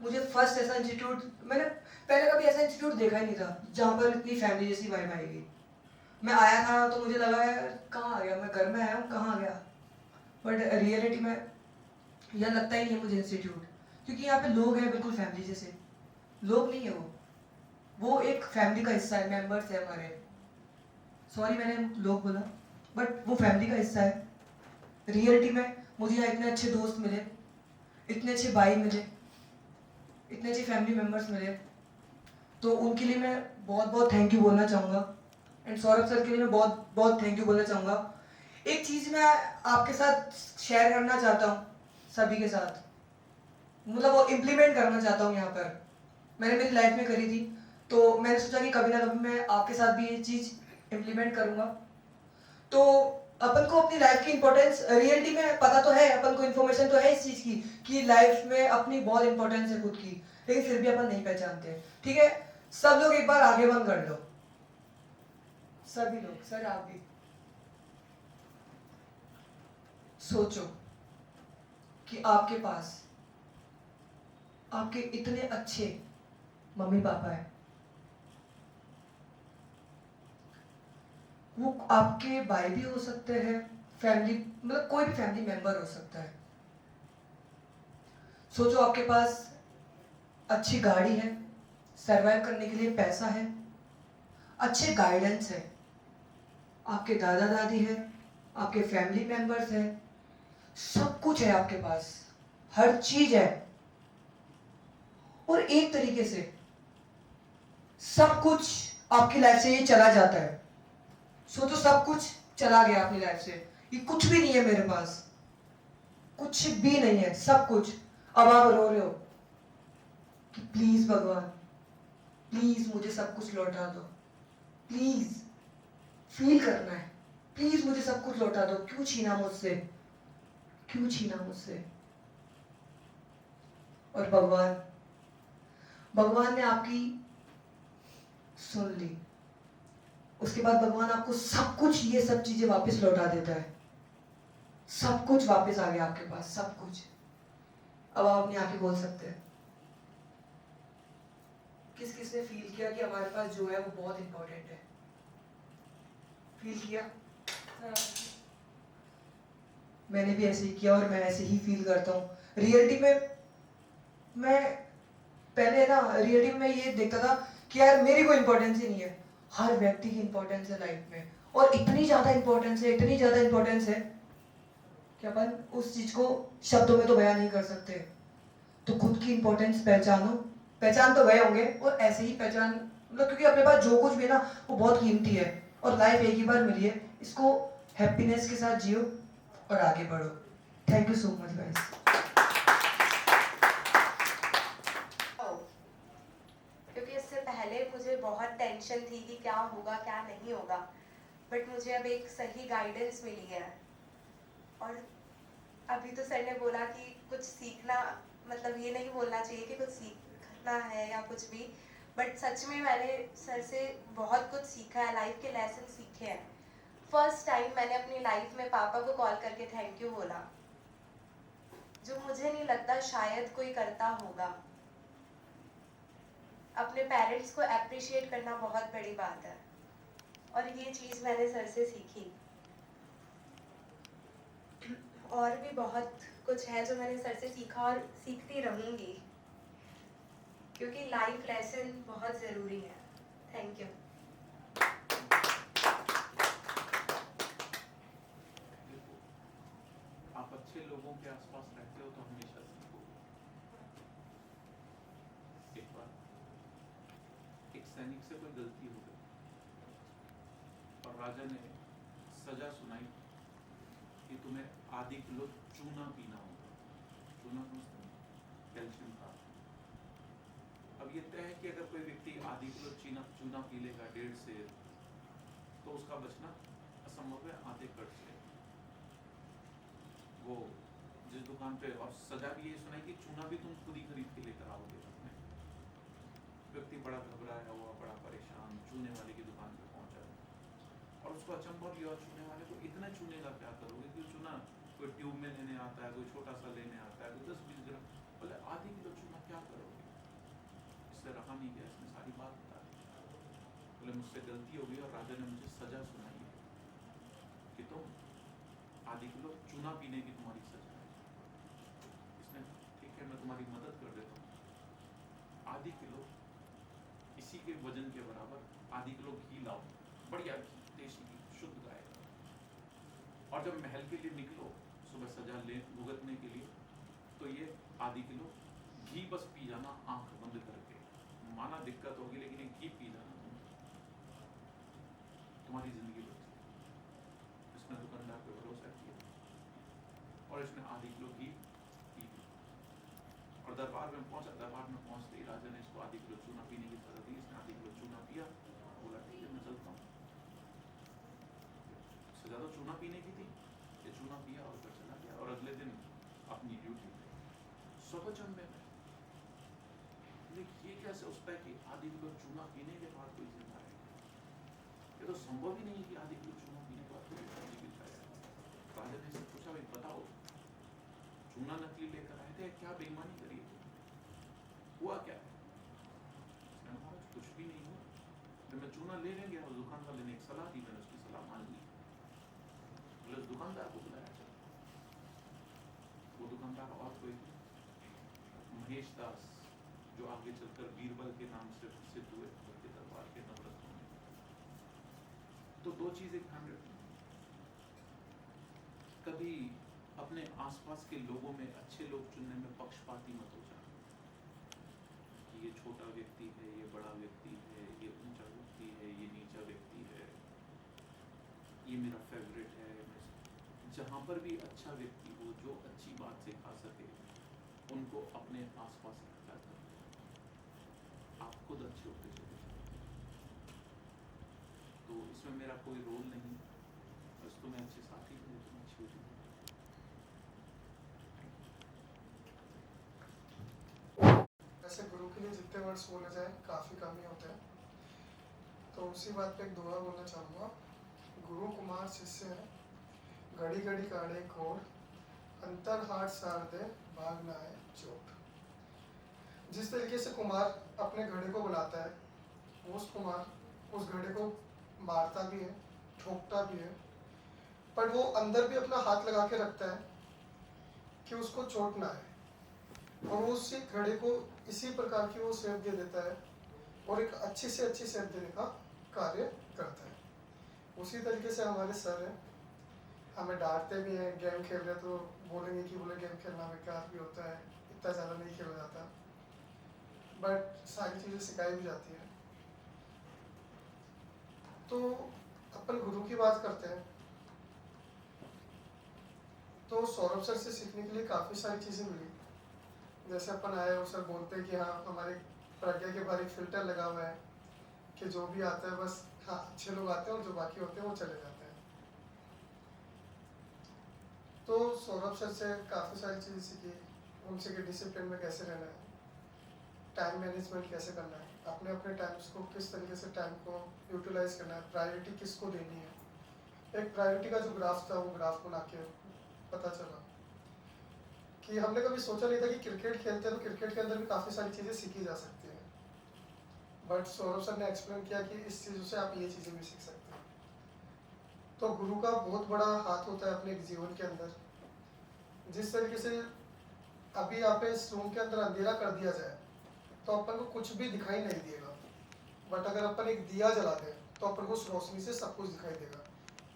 मुझे फर्स्ट ऐसा इंस्टीट्यूट मैंने पहले कभी ऐसा इंस्टीट्यूट देखा ही नहीं था जहाँ पर इतनी फैमिली जैसी वाइब आएगी। मैं आया था तो मुझे लगा यार कहाँ आ गया, मैं घर में आया हूँ कहाँ आ गया। बट रियलिटी में यह लगता ही नहीं है मुझे इंस्टीट्यूट, क्योंकि यहाँ पे लोग हैं बिल्कुल फैमिली जैसे। लोग नहीं है वो एक फैमिली का हिस्सा है, मेंबर्स है हमारे। सॉरी मैंने लोग बोला, बट वो फैमिली का हिस्सा है। रियलिटी में मुझे यहाँ इतने अच्छे दोस्त मिले, इतने अच्छे भाई मिले, इतने अच्छे फैमिली मेम्बर्स मिले। तो उनके लिए मैं बहुत बहुत थैंक यू बोलना चाहूँगा। एंड सौरभ सर के लिए मैं बहुत बहुत थैंक यू बोलना चाहूँगा। एक चीज़ मैं आपके साथ शेयर करना चाहता हूँ सभी के साथ, मतलब वो इम्प्लीमेंट करना चाहता हूँ यहाँ पर। मैंने मेरी लाइफ में करी थी तो मैंने सोचा कि कभी ना कभी मैं आपके साथ भी ये चीज़ इम्प्लीमेंट करूँगा। तो अपन को अपनी लाइफ की इंपॉर्टेंस रियलिटी में पता तो है, अपन को इन्फॉर्मेशन तो है इस चीज़ की कि लाइफ में अपनी बहुत इंपॉर्टेंस है खुद की, लेकिन फिर भी अपन नहीं पहचानते। ठीक है, सब लोग एक बार आगे बंद कर लो, सभी लोग। सर आप भी सोचो कि आपके पास आपके इतने अच्छे मम्मी पापा है, वो आपके भाई भी हो सकते हैं, फैमिली मतलब कोई भी फैमिली मेंबर हो सकता है। सोचो आपके पास अच्छी गाड़ी है, सरवाइव करने के लिए पैसा है, अच्छे गाइडेंस है, आपके दादा दादी है, आपके फैमिली मेंबर्स हैं, सब कुछ है आपके पास, हर चीज है। और एक तरीके से सब कुछ आपकी लाइफ से ये चला जाता है। सोचो सब कुछ चला गया अपनी लाइफ से, ये कुछ भी नहीं है मेरे पास, कुछ भी नहीं है, सब कुछ। अब आप रो रहे हो कि प्लीज भगवान प्लीज मुझे सब कुछ लौटा दो, प्लीज फील करना है, प्लीज मुझे सब कुछ लौटा दो। क्यों छीना मुझसे, क्यों छीना मुझसे। और भगवान ने आपकी सुन ली। उसके बाद भगवान आपको सब कुछ ये सब चीजें वापस लौटा देता है। सब कुछ वापस आ गया आपके पास, सब कुछ। अब आप अपनी आंखें खोल सकते हैं। किस किस ने फील किया कि हमारे पास जो है वो बहुत इंपॉर्टेंट है? फील किया? मैंने भी ऐसे ही किया और मैं ऐसे ही फील करता हूँ। रियलिटी में मैं पहले ना रियलिटी में ये देखता था कि यार मेरी कोई इंपॉर्टेंस ही नहीं है। हर व्यक्ति की इंपॉर्टेंस है लाइफ में, और इतनी ज्यादा इंपॉर्टेंस है, इतनी ज्यादा इंपॉर्टेंस है कि अपन उस चीज को शब्दों में तो बयान नहीं कर सकते। तो खुद की इंपॉर्टेंस पहचानो, पहचान तो गए होंगे, और ऐसे ही पहचान मतलब, क्योंकि अपने पास जो कुछ भी ना वो बहुत कीमती है और लाइफ एक ही बार मिली है। इसको हैप्पीनेस के साथ जियो और आगे बढ़ो। Thank you so much guys. क्योंकि इससे पहले मुझे बहुत टेंशन थी कि क्या होगा क्या नहीं होगा, बट मुझे अब एक सही गाइडेंस मिली है। और अभी तो सर ने बोला कि कुछ सीखना, मतलब ये नहीं बोलना चाहिए कि कुछ सीखना है या कुछ भी, बट सच में मैंने सर से बहुत कुछ सीखा है, लाइफ के लेसन सीखे हैं। फर्स्ट टाइम मैंने अपनी लाइफ में पापा को कॉल करके थैंक यू बोला, जो मुझे नहीं लगता शायद कोई करता होगा। अपने पेरेंट्स को अप्रिशिएट करना बहुत बड़ी बात है, और ये चीज़ मैंने सर से सीखी। और भी बहुत कुछ है जो मैंने सर से सीखा और सीखती रहूँगी, क्योंकि लाइफ लेसन बहुत ज़रूरी है। Thank you. आप अच्छे लोगों के आसपास रहते हो तो हमेशा सीखोगे। एक बार एक सैनिक से कोई गलती हो गई और राजा ने सजा सुनाई कि तुम्हें आधी किलो चूना पीना होगा। चूना समझते हैं? कैल्शियम का। अब ये तय है कि अगर कोई व्यक्ति आधी किलो चूना पी लेगा 1.5 से, तो उसका बचना असंभव है आधे कट से। वो जिस दुकान पे, और सजा भी ये सुनाई कि चूना भी तुम खुद ही खरीद के लेकर आओगे। व्यक्ति बड़ा घबराया हुआ, बड़ा परेशान चूने वाले की दुकान पे पहुंचा और उसको अचंभा लिया, चूने वाले को इतना चूने का क्या करोगे कि चूना कोई ट्यूब में लेने आता है, कोई छोटा सा लेने आता है, कोई 10-20 ग्राम, बोले आधी किलो चूना क्या करोगे? इससे रहा नहीं गया, इसने सारी बात बता दी। बोले मुझसे गलती हो गई और राजा ने मुझे सजा सुनाई है कि तुम आधी किलो चूना पीने की तुम्हारी सजा है। इसने ठीक है, मैं तुम्हारी मदद कर देता हूँ। आधी किलो इसी के वजन के बराबर आधी किलो घी लाओ, बढ़िया घी, देशी घी, शुद्ध गाय का। और जब महल के लिए निकलो सुबह सजा ले भुगतने के लिए, तो ये आधी किलो घी बस पी जाना आंख बंद करके। माना दिक्कत होगी लेकिन ये घी पी जाना, तुम्हारी जिंदगी बची। इसने दुकानदार पे भरोसा किया और इसने आधी किलो घी पी ली और दरबार में पहुंचा। दरबार में पहुंचते ही राजा ने इसको आधी किलो चूना पीने की सजा दी। इसने आधी किलो चूना पिया, बोला ठीक है मैं चलता हूँ। सजा तो चूना पीने की थी, ये चूना पिया और फिर चला गया। और अगले दिन अपनी ड्यूटी पे सफरचंद में ये कैसे सोचता है कि आधी किलो चूना पीने के बाद कोई जिंदा रहेगा? ये तो संभव ही नहीं है कि आधी किलो चूना पीने के बाद कोई जीवित रहेगा। राजा ने इससे पूछा, भाई बताओ, चूना नकली लेकर आए थे, क्या बेईमानी करी थी, हुआ क्या है? कुछ भी नहीं हुआ, जब मैं चूना लेने गया उस दुकान वाले ने एक सलाह दी, मैंने उसकी सलाह मान ली। बोले उस दुकानदार को बुलाया जाए। वो दुकानदार और कोई महेश दास, जो आगे चलकर बीरबल के नाम से प्रसिद्ध हुए उनके दरबार के नवरत्नों में। तो दो चीजें ध्यान रखनी, कभी अपने आसपास के लोगों में अच्छे लोग चुनने में पक्षपाती मत हो जाना कि ये छोटा व्यक्ति है, ये बड़ा व्यक्ति है, ये ऊंचा व्यक्ति है, ये नीचा व्यक्ति है, ये मेरा फेवरेट है। जहाँ पर भी अच्छा व्यक्ति हो जो अच्छी बात सिखा सके, उनको अपने आसपास इकट्ठा करें। आप खुद अच्छे होते चले जाओ। तो इसमें मेरा कोई रोल नहीं, बस तुम्हें अच्छे साथी हो, तुम अच्छी हो जाओ। वैसे गुरु के लिए जितने वर्ड्स बोले जाए काफ़ी कम ही होते हैं, तो उसी बात पे एक दोहा बोलना चाहूँगा। गुरु कुमार शिष्य है, घड़ी घड़ी काढ़े कोर, अंतर हाथ सार दे, भाग ना है चोट। जिस तरीके से कुमार अपने घड़े को बुलाता है, उस कुमार उस घड़े को मारता भी है, ठोकता भी है, पर वो अंदर भी अपना हाथ लगा के रखता है कि उसको चोट ना आए, और वो उसी घड़े को इसी प्रकार की वो सेव दे देता है और एक अच्छी से अच्छी सेव देने का कार्य करता है। उसी तरीके से हमारे सर हैं, हमें डांटते भी हैं, गेम खेल रहे तो बोलेंगे कि बोले गेम खेलना बेकार भी होता है, इतना ज़्यादा नहीं खेला जाता, बट सारी चीज़ें सिखाई भी जाती हैं। तो अपन गुरु की बात करते हैं, तो सौरभ सर से सीखने के लिए काफ़ी सारी चीज़ें मिली। जैसे अपन आए और सर बोलते हैं कि हाँ हमारे प्रज्ञा के बाहर एक फिल्टर लगा हुआ है कि जो भी आता है बस हाँ अच्छे लोग आते हैं और जो बाकी होते हैं वो चले जाते हैं। तो सौरभ सर से काफ़ी सारी चीज़ें सीखी, उनसे कि डिसिप्लिन में कैसे रहना है, टाइम मैनेजमेंट कैसे करना है, अपने अपने टाइम्स को किस तरीके से टाइम को यूटिलाइज करना है, प्रायोरिटी किसको देनी है, एक प्रायोरिटी का जो ग्राफ था वो ग्राफ बना के पता चला कि हमने कभी सोचा नहीं था कि क्रिकेट खेलते हैं तो क्रिकेट के अंदर भी काफ़ी सारी चीज़ें सीखी जा सकती हैं, बट सौरभ सर ने एक्सप्लेन किया कि इस चीज़ों से आप ये चीज़ें भी सीख सकते हैं। तो गुरु का बहुत बड़ा हाथ होता है अपने एक जीवन के अंदर। जिस तरीके से अभी आप इस रूम के अंदर अंधेरा कर दिया जाए तो अपन को कुछ भी दिखाई नहीं देगा, बट अगर अपन एक दिया जला दें तो अपन को उस रोशनी से सब कुछ दिखाई देगा।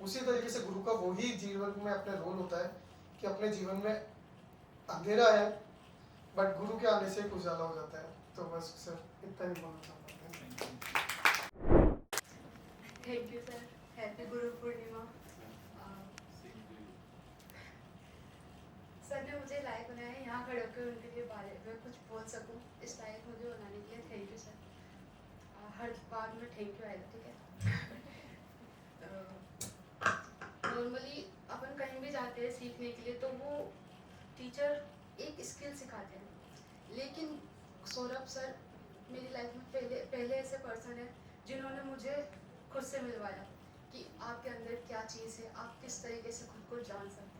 उसी तरीके से गुरु का वही जीवन में अपने रोल होता है कि अपने जीवन में अंधेरा है बट गुरु के आने से उजाला हो जाता है। तो बस सर इतना ही बोलना चाहता हूँ। Thank you sir, happy Guru Purnima. Sir ने मुझे लायक बनाया है यहाँ खड़े होकर उनके लिए बारे में कुछ बोल सकूँ, इस लायक मुझे बनाने के लिए थैंक यू सर। हर बार में थैंक यू आएगा, ठीक है। नॉर्मली अपन कहीं भी जाते हैं सीखने के लिए तो वो टीचर एक स्किल सिखाते हैं, लेकिन सौरभ सर मेरी लाइफ में पहले ऐसे पर्सन है जिन्होंने मुझे खुद से मिलवाया कि आपके अंदर क्या चीज़ है, आप किस तरीके से खुद को जान सकते हैं।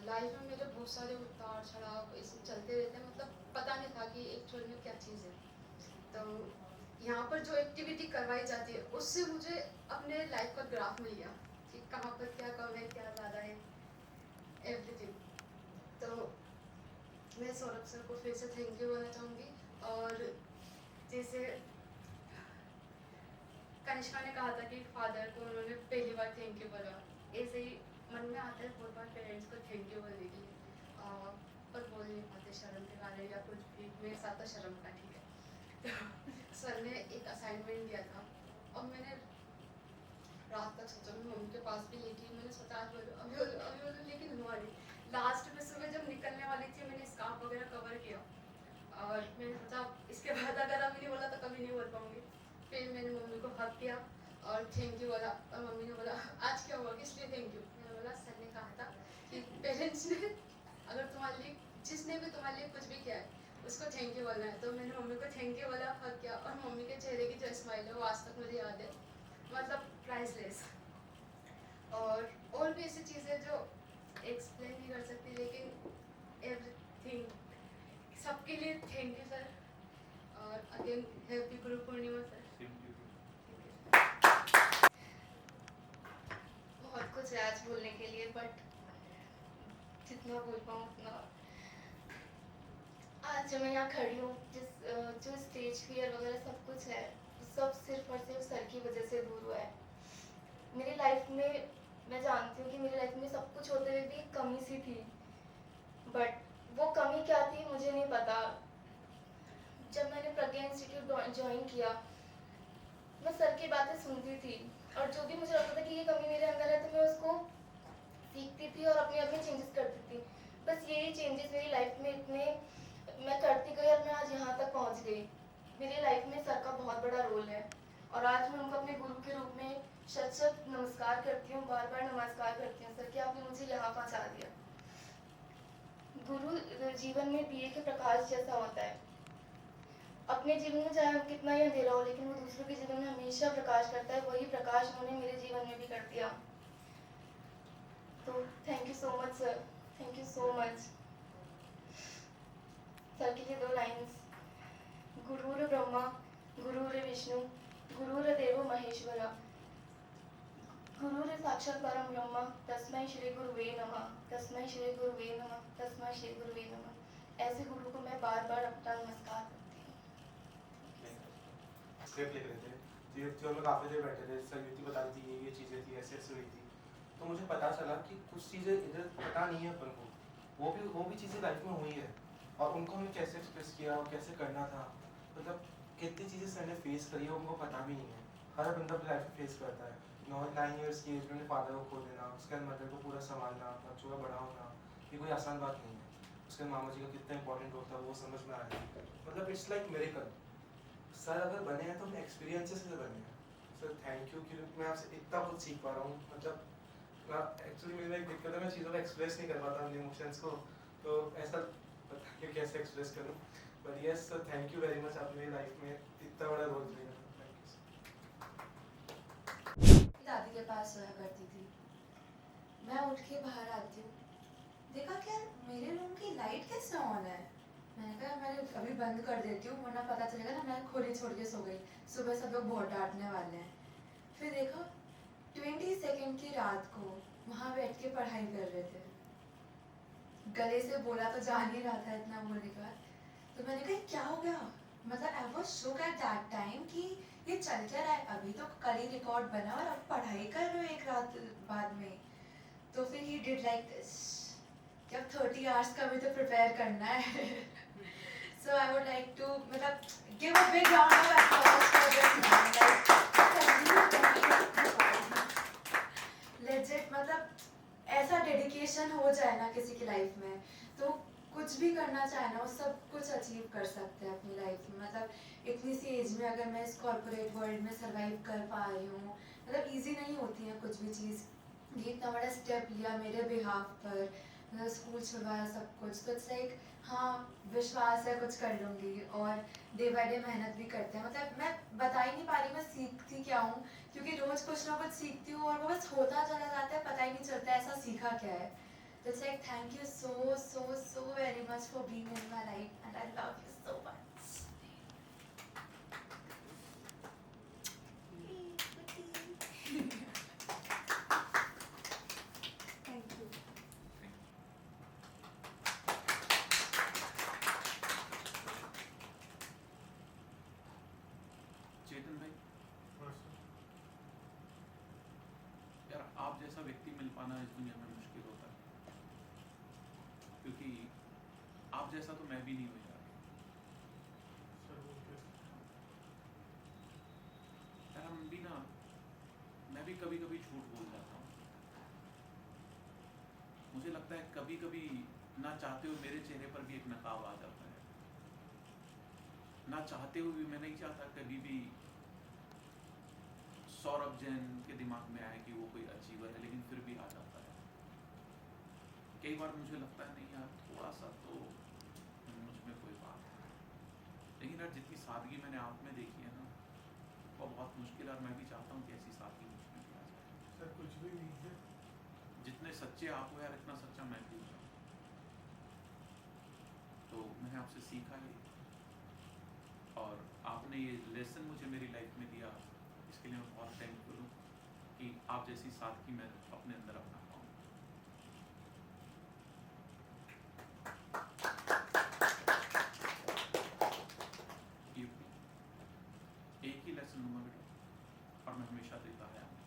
लाइफ में मेरे बहुत सारे उतार चढ़ाव ऐसे चलते रहते हैं, मतलब पता नहीं था कि एक्चुअल में क्या चीज़ है। तो यहाँ पर जो एक्टिविटी करवाई जाती है उससे मुझे अपने लाइफ का ग्राफ मिल गया कि कहाँ पर क्या कम है, क्या ज़्यादा है, एवरीथिंग। तो मैं सौरभ सर को फिर से थैंक यू बोलना चाहूँगी। और जैसे कनिष्का ने कहा था कि फादर को उन्होंने पहली बार थैंक यू बोला, ऐसे ही मन में आता है बहुत बार पेरेंट्स को थैंक यू बोलने के लिए, पर बोल नहीं पाते शर्म के कारण या कुछ भी। मेरे साथ तो शर्म का ठीक है। तो सर ने एक असाइनमेंट दिया था और मैंने रात तक सोचा, मैं मम्मी के पास भी लेटी, मैंने सोचा आज बोलो अभी बोलो, लेकिन हुआ नहीं। लास्ट में सुबह जब निकलने वाली थी मैंने स्कार्फ वगैरह कवर किया और मैंने सोचा इसके बाद अगर अभी नहीं बोला तो कभी नहीं बोल पाऊंगी। फिर मैंने मम्मी को हक किया और थैंक यू बोला, और मम्मी ने बोला आज क्या हुआ, किस लिए थैंक यू। मैंने बोला सर ने कहा था कि पेरेंट्स ने अगर तुम्हारे लिए जिसने भी तुम्हारे लिए कुछ भी किया है उसको थैंक यू बोलना है। तो मैंने मम्मी को थैंक यू बोला, हक किया, और मम्मी के चेहरे की जो स्माइल है वो आज तक मुझे याद है, मतलब प्राइसलेस। और भी ऐसी चीज़ें जो एक्सप्लेन नहीं कर सकती, लेकिन एवरीथिंग सबके लिए थैंक यू सर। और again happy Guru Purnima sir. बहुत कुछ है आज बोलने के लिए, बट जितना बोल पाऊँ उतना। आज जो मैं यहाँ खड़ी हूँ, जो स्टेज फियर वगैरह सब कुछ है, सब सिर्फ और सिर्फ सर की वजह से दूर हुआ है। मेरी लाइफ में मैं जानती हूँ कि मेरी लाइफ में सब कुछ होते हुए भी एक कमी सी थी, बट वो कमी क्या थी मुझे नहीं पता। जब मैंने प्रज्ञा इंस्टीट्यूट ज्वाइन किया, मैं सर की बातें सुनती थी और जो भी मुझे लगता था कि ये कमी मेरे अंदर है तो मैं उसको सीखती थी और अपने आप में चेंजेस करती थी। बस यही चेंजेस मेरी लाइफ में इतने मैं करती गई और मैं आज यहाँ तक पहुँच गई। मेरी लाइफ में सर का बहुत बड़ा रोल है और आज मैं उनको अपने गुरु के रूप में शत शत नमस्कार करती हूँ, बार बार नमस्कार करती हूँ सर कि आपने मुझे यहाँ पहुँचा दिया। गुरु जीवन में दिए के प्रकाश जैसा होता है। अपने जीवन में चाहे कितना ही अंधेरा हो, लेकिन वो दूसरों के जीवन में हमेशा प्रकाश करता है। वही प्रकाश उन्होंने मेरे जीवन में भी कर दिया। तो thank you so much sir, thank you so much. Sir के लिए 2 लाइन्स। गुरुर ब्रह्मा गुरुर विष्णु गुरुर्देवो महेश्वरा गुरुर साक्षात परम ब्रह्म तस्मै श्री गुरुवे नमः, तस्मै श्री गुरुवे नमः, तस्मै श्री गुरुवे नमः। ऐसे गुरु को मैं बार बार अपना नमस्कार करती हूँ। स्क्रिप्ट लिख रहे थे तो हम लोग काफ़ी देर बैठे थे, सर युति बता रही थी ये चीज़ें थी, ऐसे ऐसे हुई थी। तो मुझे पता चला कि कुछ चीज़ें इधर पता नहीं है अपन को, वो भी चीज़ें लाइफ में हुई है और उनको हमें कैसे एक्सप्रेस किया और कैसे करना था, मतलब कितनी चीज़ें सर ने फेस करी है उनको पता भी नहीं है। हर बंदा लाइफ में फेस करता है। 9 इयर्स की एज में फादर को खो देना, उसके बाद मदर को पूरा संभालना, बच्चों का बड़ा होना, ये कोई आसान बात नहीं है। उसके मामा जी का कितना इंपॉर्टेंट रोल था वो समझ में आया, मतलब इट्स लाइक मिरेकल। सर अगर बने हैं तो अपने एक्सपीरियंसेस से बने हैं। सर थैंक यू कि मैं आपसे इतना कुछ सीख पा रहा हूँ। मतलब एक्चुअली मेरी एक दिक्कत है, मैं चीज़ों को एक्सप्रेस नहीं कर पाता अपने इमोशंस को, तो ऐसा पता नहीं कैसे एक्सप्रेस करूँ। But yes sir, thank you very much, आपने मेरी लाइफ में इतना बड़ा रोल प्ले किया। दादी के पास सोया करती थी। मैं उठ के बाहर आती हूँ, देखा क्या मेरे रूम की लाइट कैसे ऑन है। मैंने कहा मैंने अभी बंद कर देती हूँ वरना पता चलेगा ना मैं खुली छोड़ के सो गई, सुबह सब लोग बहुत डांटने वाले हैं। फिर देखा 20 सेकंड की रात को वहाँ बैठ के पढ़ाई कर रहे थे। गले से बोला तो जान ही रहा था इतना बोलने के बाद। तो मैंने कहा क्या हो गया, मतलब I was shocked at that time कि ये चल क्या रहा है, अभी तो कल ही रिकॉर्ड बना और अब पढ़ाई कर रहे हो एक रात बाद में। तो फिर ही डिड लाइक दिस कि अब 30 आवर्स का भी तो प्रिपेयर करना है। सो आई वुड लाइक टू मतलब give a big round of applause for this legit. मतलब ऐसा डेडिकेशन हो जाए ना किसी की लाइफ में तो कुछ भी करना चाहे ना वो सब कुछ अचीव कर सकते हैं अपनी लाइफ में। मतलब इतनी सी एज में अगर मैं इस कॉर्पोरेट वर्ल्ड में सर्वाइव कर पा रही हूँ, मतलब इजी नहीं होती है कुछ भी चीज़। ये इतना बड़ा स्टेप लिया मेरे बिहाफ पर, मतलब स्कूल छुड़वाया सब कुछ, तो इट्स लाइक हाँ विश्वास है कुछ कर लूँगी। और डे बाय डे मेहनत भी करते हैं। मतलब मैं बता ही नहीं पा रही मैं सीखती क्या हूँ, क्योंकि रोज़ कुछ ना कुछ सीखती हूँ और वो बस होता चला जाता है, पता ही नहीं चलता ऐसा सीखा क्या है। तो it's like thank you so very much for being in my life and I love you so much. Thank you. Chetan भाई, यार आप जैसा व्यक्ति मिल पाना इस दुनिया में मुश्किल होता है, क्योंकि आप जैसा तो मैं भी नहीं हूँ यार। यार हम भी ना, मैं भी कभी कभी झूठ बोल जाता हूँ। मुझे लगता है कभी कभी ना चाहते हुए मेरे चेहरे पर भी एक नकाब आ जाता है। ना चाहते हुए भी मैं नहीं चाहता कभी भी सौरभ जैन के दिमाग में आए कि वो कोई अचीवर है, लेकिन फिर भी आ जाता है। कई बार मुझे लगता है नहीं यार थोड़ा सा तो मुझ में कोई बात है, लेकिन यार जितनी सादगी मैंने आप में देखी है ना वो बहुत मुश्किल है। और मैं भी चाहता हूँ कि ऐसी सादगी मुझ में भी आ जाए। सर कुछ भी नहीं है। जितने सच्चे आप हो यार इतना सच्चा मैं भी हूँ। तो मैंने आपसे सीखा ही, और आपने ये लेसन मुझे मेरी लाइफ में दिया, इसके लिए मैं बहुत थैंकफुल हूँ कि आप जैसी सादगी मैं अपने अंदर अपना पाऊँ। एक ही लेसन दूंगा बेटा, और मैं हमेशा देता आया हूँ।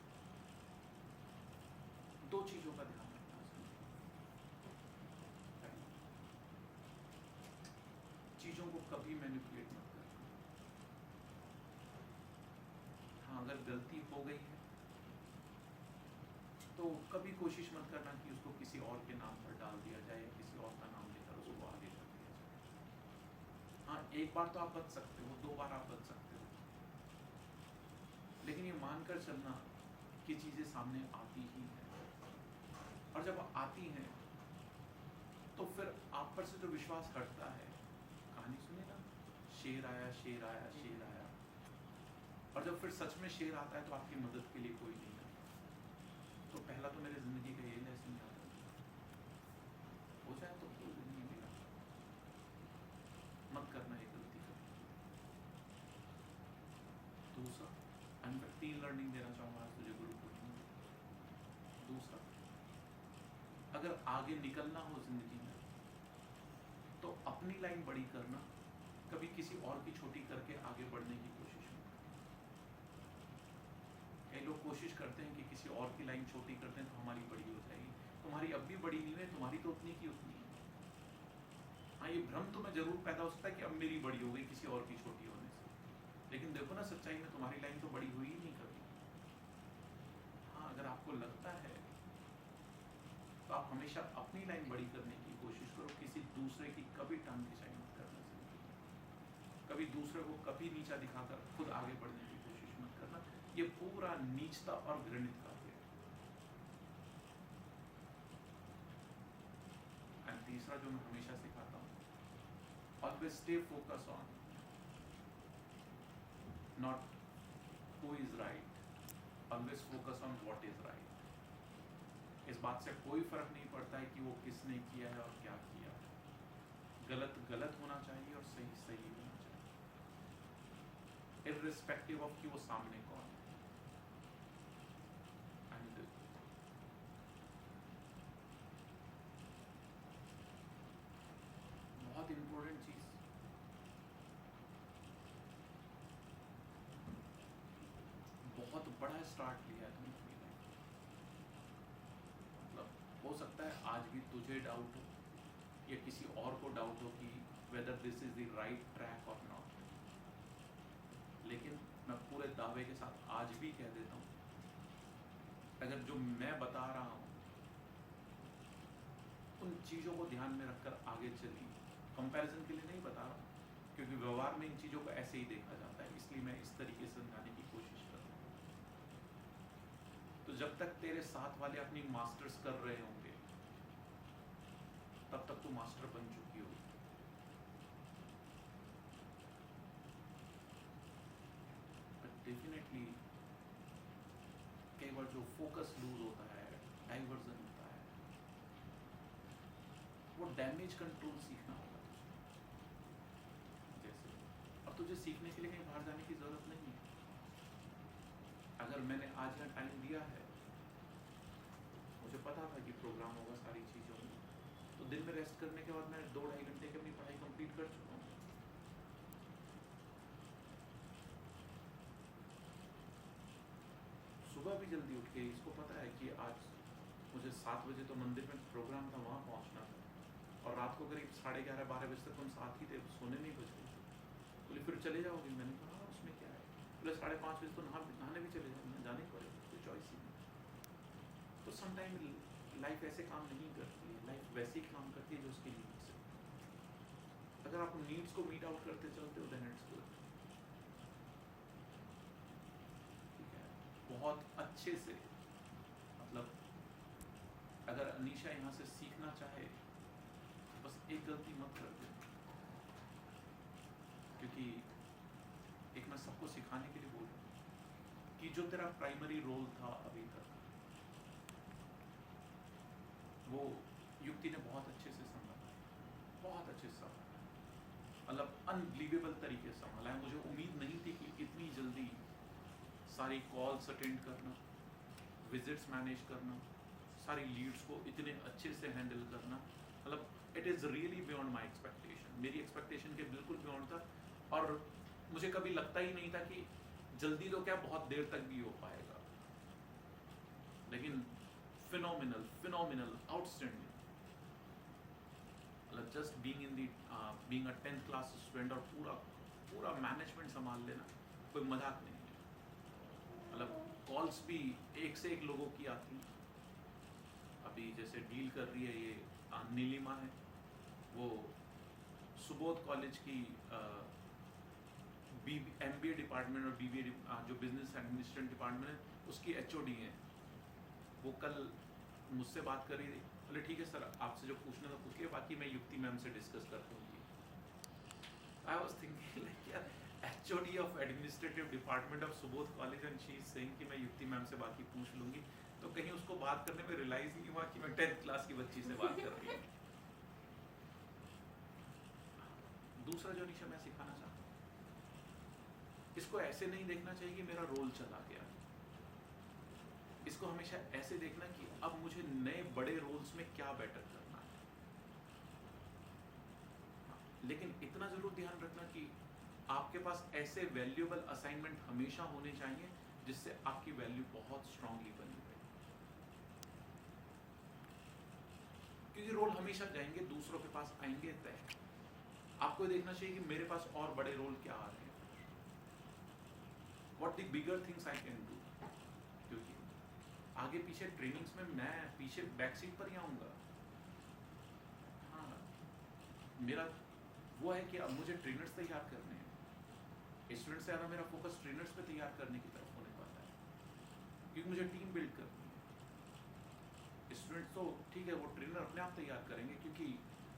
दो चीजों का ध्यान रखना चाहिए। चीजों को कभी मैनिपुलेट मत करना। हाँ अगर गलती हो गई है तो कभी कोशिश मत करना कि उसको किसी और के नाम पर डाल दिया जाए या किसी और का नाम लेकर उसको आगे कर दिया जाए। हाँ एक बार तो आप बच सकते हो, 2 बार आप बच सकते हो, लेकिन ये मानकर चलना कि चीजें सामने आती ही हैं, और जब आती हैं तो फिर आप पर से जो विश्वास हटता है, कहानी सुने ना, शेर आया शेर आया शेर आया, और जब फिर सच में शेर आता है तो आपकी मदद के लिए कोई नहीं आता। तो पहला तो मेरे जिंदगी का ये लेसन याद हो जाए तो कोई नहीं मिला, मत करना ये गलती कभी। दूसरा, मैं 3 लर्निंग देना चाहूँगा आज तुझे गुरु पूर्णिमा। दूसरा, अगर आगे निकलना हो जिंदगी में तो अपनी लाइन बड़ी करना, कभी किसी और की छोटी करके आगे बढ़ने की कोशिश मत करना। कई लोग कोशिश करते हैं कि किसी और की लाइन छोटी करते हैं तो हमारी बड़ी हो जाएगी। तुम्हारी अब भी बड़ी नहीं है, तुम्हारी तो उतनी की उतनी है। हाँ ये भ्रम तुम्हें जरूर पैदा हो सकता है कि अब मेरी बड़ी हो गई किसी और की छोटी होने से, लेकिन देखो ना सच्चाई में तुम्हारी लाइन तो बड़ी हुई ही नहीं कभी। हाँ अगर आपको लगता है तो आप हमेशा अपनी लाइन बड़ी करने की कोशिश करो, किसी दूसरे की कभी टांग खिंचाई मत करना चाहिए। कभी दूसरे को कभी नीचा दिखाकर खुद आगे बढ़ने की कोशिश मत करना, ये पूरा नीचता और घृणित कार्य है। एंड तीसरा जो मैं हमेशा सिखाता हूँ, always stay focus on not who is right, always focus on what is right. इस इस बात से कोई फर्क नहीं पड़ता है कि वो किसने किया है और क्या किया है। गलत गलत होना चाहिए और सही सही होना चाहिए, इररिस्पेक्टिव ऑफ कि वो सामने कौन है। एंड बहुत इंपॉर्टेंट चीज, बहुत बड़ा स्टार्ट लिया है तुमने अपनी लाइफ। मतलब हो सकता है आज भी तुझे डाउट हो या किसी और को डाउट हो कि whether this is the right track और नॉट, लेकिन मैं पूरे दावे के साथ आज भी कह देता हूँ, अगर जो मैं बता रहा हूँ उन चीज़ों को ध्यान में रखकर आगे चलिए। कंपैरिजन के लिए नहीं बता रहा, क्योंकि व्यवहार में इन चीज़ों को ऐसे ही देखा जाता है, इसलिए मैं इस तरीके से समझाने की कोशिश कर रहा हूँ। तो जब तक तेरे साथ वाले अपनी मास्टर्स कर रहे होंगे तब तक तू मास्टर बन चुकी होगी। बट डेफिनेटली कई बार जो फोकस लूज होता है, डाइवर्जन होता है, वो डैमेज कंट्रोल सीखना होगा तुझे। जैसे अब तुझे सीखने के लिए कहीं बाहर जाने की जरूरत नहीं है। अगर मैंने आज यहाँ टाइम दिया है, मुझे पता था कि प्रोग्राम होगा, सारी चीज़ें होंगी, तो दिन में रेस्ट करने के बाद मैं 2-2.5 घंटे की अपनी पढ़ाई कंप्लीट कर चुका हूँ। सुबह भी जल्दी उठ के, इसको पता है कि आज मुझे 7 बजे तो मंदिर में प्रोग्राम था, वहाँ पहुँचना था, और रात को करीब 11:30-12 बजे तक हम साथ ही थे, सोने नहीं बच रहे थे। बोले फिर चले जाओगे? मैंने कहा हाँ, उसमें क्या है। बोले 5:30 बजे तो नहाने भी चले जाओ। जाने ही पड़ेगा, कोई चॉइस ही नहीं। तो समटाइम लाइफ ऐसे काम नहीं करती है, लाइफ वैसे ही काम करती है जो उसकी नीड्स है। अगर आप नीड्स को मीट आउट करते चलते हो देन इट्स गुड। ठीक है, बहुत अच्छे से, मतलब अगर अनीशा यहाँ से सीखना चाहे तो बस एक गलती मत कर दे, क्योंकि एक मैं सबको सिखाने के लिए बोल रहा हूँ कि जो तेरा प्राइमरी रोल था अभी तक, वो युक्ति ने बहुत अच्छे से संभाला, बहुत अच्छे से संभाला, मतलब अनबिलीवेबल तरीके से संभाला है। मुझे उम्मीद नहीं थी कि इतनी जल्दी सारी कॉल्स अटेंड करना, विजिट्स मैनेज करना, सारी लीड्स को इतने अच्छे से हैंडल करना, मतलब it is really beyond my expectation. मेरी एक्सपेक्टेशन के बिल्कुल बियॉन्ड था, और मुझे कभी लगता ही नहीं था कि जल्दी तो क्या, बहुत देर तक भी हो पाएगा, लेकिन phenomenal, outstanding. मतलब just being a 10th class student और पूरा मैनेजमेंट संभाल लेना कोई मजाक नहीं है। मतलब कॉल्स भी एक से एक लोगों की आती हैं। अभी जैसे डील कर रही है ये नीलिमा है, वो सुबोध कॉलेज की MBA डिपार्टमेंट और BBA जो बिजनेस एडमिनिस्ट्रेशन डिपार्टमेंट है उसकी HOD है। वो कल मुझसे बात कर रही थी, बोले ठीक है सर, आपसे जो पूछना था पूछिए, बाकी मैं युक्ति मैम से डिस्कस कर लूँगी। आई वाज थिंकिंग लाइक यार, HOD of administrative department of Subodh college and she is saying कि मैं युक्ति मैम से बाकी पूछ लूँगी, तो कहीं उसको बात करने में रियलाइज नहीं हुआ कि मैं 10th क्लास की बच्ची से बात कर रही हूँ। दूसरा जो निशा मैं सिखाना चाहता हूँ, इसको ऐसे नहीं देखना चाहिए कि मेरा रोल चला गया, इसको हमेशा ऐसे देखना कि अब मुझे नए बड़े रोल्स में क्या बेटर करना है। लेकिन इतना जरूर ध्यान रखना कि आपके पास ऐसे वैल्यूएबल असाइनमेंट हमेशा होने चाहिए जिससे आपकी वैल्यू बहुत स्ट्रांगली बनी रहे, क्योंकि रोल हमेशा जाएंगे, दूसरों के पास आएंगे तय। आपको देखना चाहिए कि मेरे पास और बड़े रोल क्या आ रहे हैं, what the bigger things I can do. क्योंकि आगे पीछे ट्रेनिंग्स में मैं पीछे बैक सीट पर ही आऊँगा। हाँ, मेरा वो है कि अब मुझे ट्रेनर्स तैयार करने हैं, स्टूडेंट्स से ज़्यादा मेरा फोकस ट्रेनर्स पे तैयार करने की तरफ होने वाला है, क्योंकि मुझे टीम बिल्ड करनी है। स्टूडेंट्स तो ठीक है, वो ट्रेनर अपने आप तैयार करेंगे, क्योंकि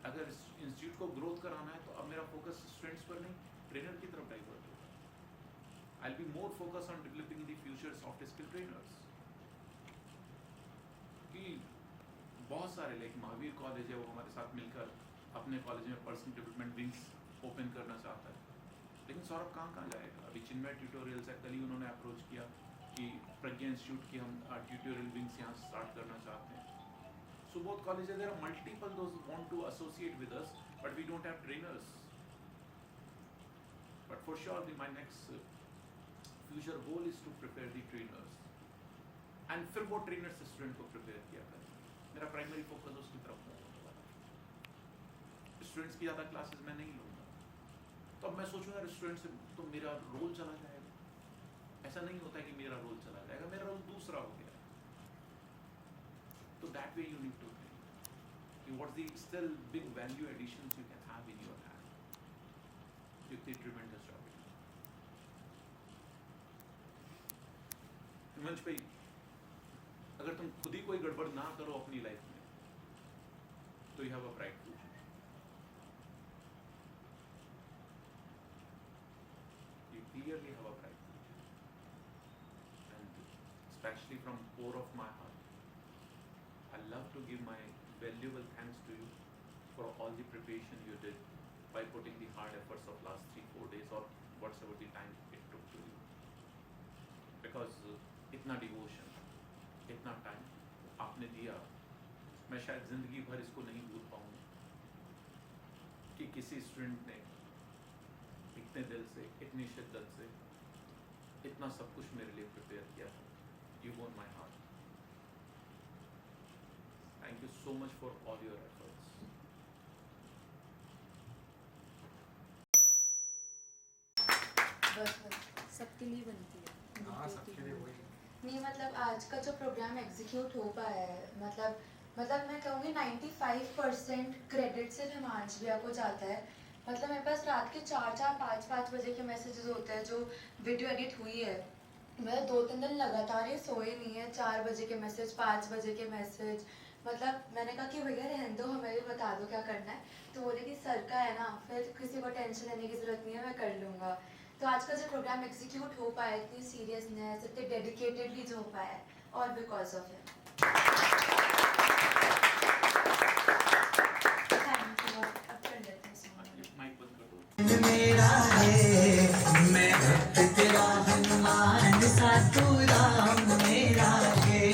अगर इंस्टीट्यूट को ग्रोथ कराना है तो अब मेरा फोकस स्टूडेंट्स पर नहीं, ट्रेनर की तरफ डाइवर्ट होगा। I will be more focus on developing the future soft skill trainers. कि बहुत सारे लाइक महावीर कॉलेज है, वो हमारे साथ मिलकर अपने कॉलेज में पर्सनल डेवलपमेंट विंग्स ओपन करना चाहता है, लेकिन सौरभ कहाँ जाएगा? अभी चिन्मय ट्यूटोरियल्स है, कल ही उन्होंने अप्रोच किया कि प्रज्ञा इंस्टीट्यूट की हम ट्यूटोरियल विंग्स यहाँ स्टार्ट करना चाहते हैं. So both colleges, there are multiple those who want to associate with us, but we don't have trainers. But for sure, my next future goal is to prepare the trainers. And फिर वो trainers से student को prepare किया करें. मेरा primary focus उसकी तरफ होने वाला है. Students की ज़्यादा classes मैं नहीं लूँगा. तो अब मैं सोचूंगा students से तो मेरा role चला जाएगा. ऐसा नहीं होता है कि मेरा role चला जाएगा, मेरा role दूसरा हो गया. So that way you need to think what's the still big value additions you can have in your hand with the tremendous job. Himansh भाई, अगर तुम खुद ही कोई गड़बड़ ना करो अपनी लाइफ में तो you have a bright future. You clearly have a bright future, and especially from core of my heart, I love to give my valuable thanks to you for all the preparation you did by putting the hard efforts of last 3-4 days or whatever the time it took to you. Because इतना devotion, इतना time आपने दिया, मैं शायद जिंदगी भर इसको नहीं भूल पाऊंगा कि किसी स्टूडेंट ने इतने दिल से, इतनी शिद्दत से इतना सब कुछ मेरे लिए प्रिपेयर किया था. You won my heart. Thank you so much for all your efforts. बस सबके लिए बनती है. हाँ, सबके लिए वही. नहीं मतलब आज का जो प्रोग्राम एग्जीक्यूट हो पाया है, मतलब मैं कहूँगी 95% क्रेडिट सिर्फ हिमांश भैया को जाता है. मतलब मेरे पास रात के 4-5 बजे के मैसेजेस होते हैं जो वीडियो एडिट हुई है. मैं 2-3 दिन लगातार ये सोए नहीं है. 4 बजे के मैसेज, 5 बजे के मैसेज. मतलब मैंने कहा कि भैया रहने दो, हमें भी बता दो क्या करना है. तो बोले कि सर का है ना, फिर किसी को टेंशन लेने की ज़रूरत नहीं है, मैं कर लूँगा. तो आज का जो प्रोग्राम एग्जीक्यूट हो पाया, इतनी सीरियसनेस, इतने डेडिकेटेडली जो हो पाया है, all because of him. Thank you. अब कर लेते हैं सॉन्ग. माइक बंद कर दो. मेरा है मैं भक्त तेरा हनुमान सा तू राम मेरा है.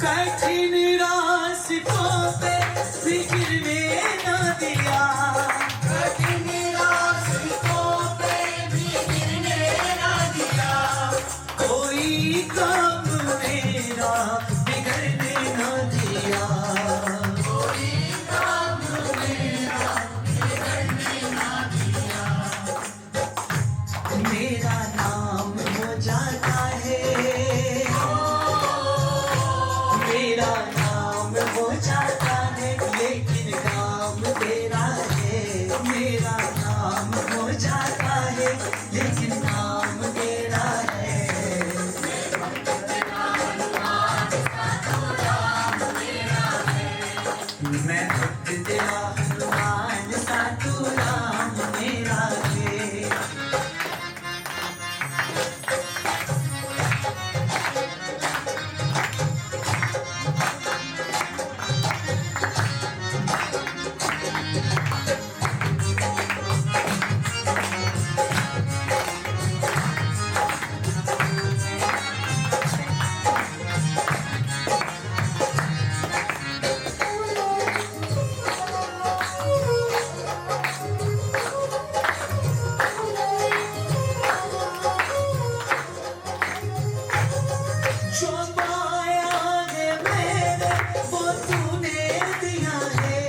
कठिन रास्तों पे फिक्र में न दिया, कठिन रास्तों पे फिक्र में न दिया, कोई काम मेरा मेरा नाम हो जाता है, लेकिन नाम तेरा है। मैं भक्त तेरा हनुमान सा, तू राम मेरा है। जो पाया है मैंने वो तूने दिया है,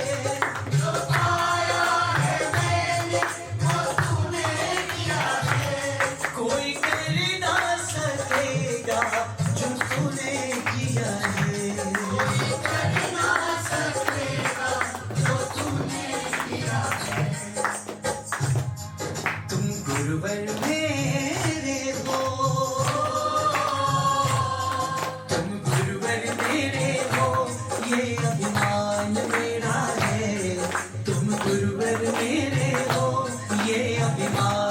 जो पाया है मैंने वो तूने दिया है। कोई कर ना सकेगा जो तूने किया है, कोई कर ना सकेगा जो तूने किया है। तुम गुरुवर मेरे हो, तुम गुरुवर मेरे हो, ये अभिमान मेरा है। तुम गुरुवर मेरे हो, ये अभिमान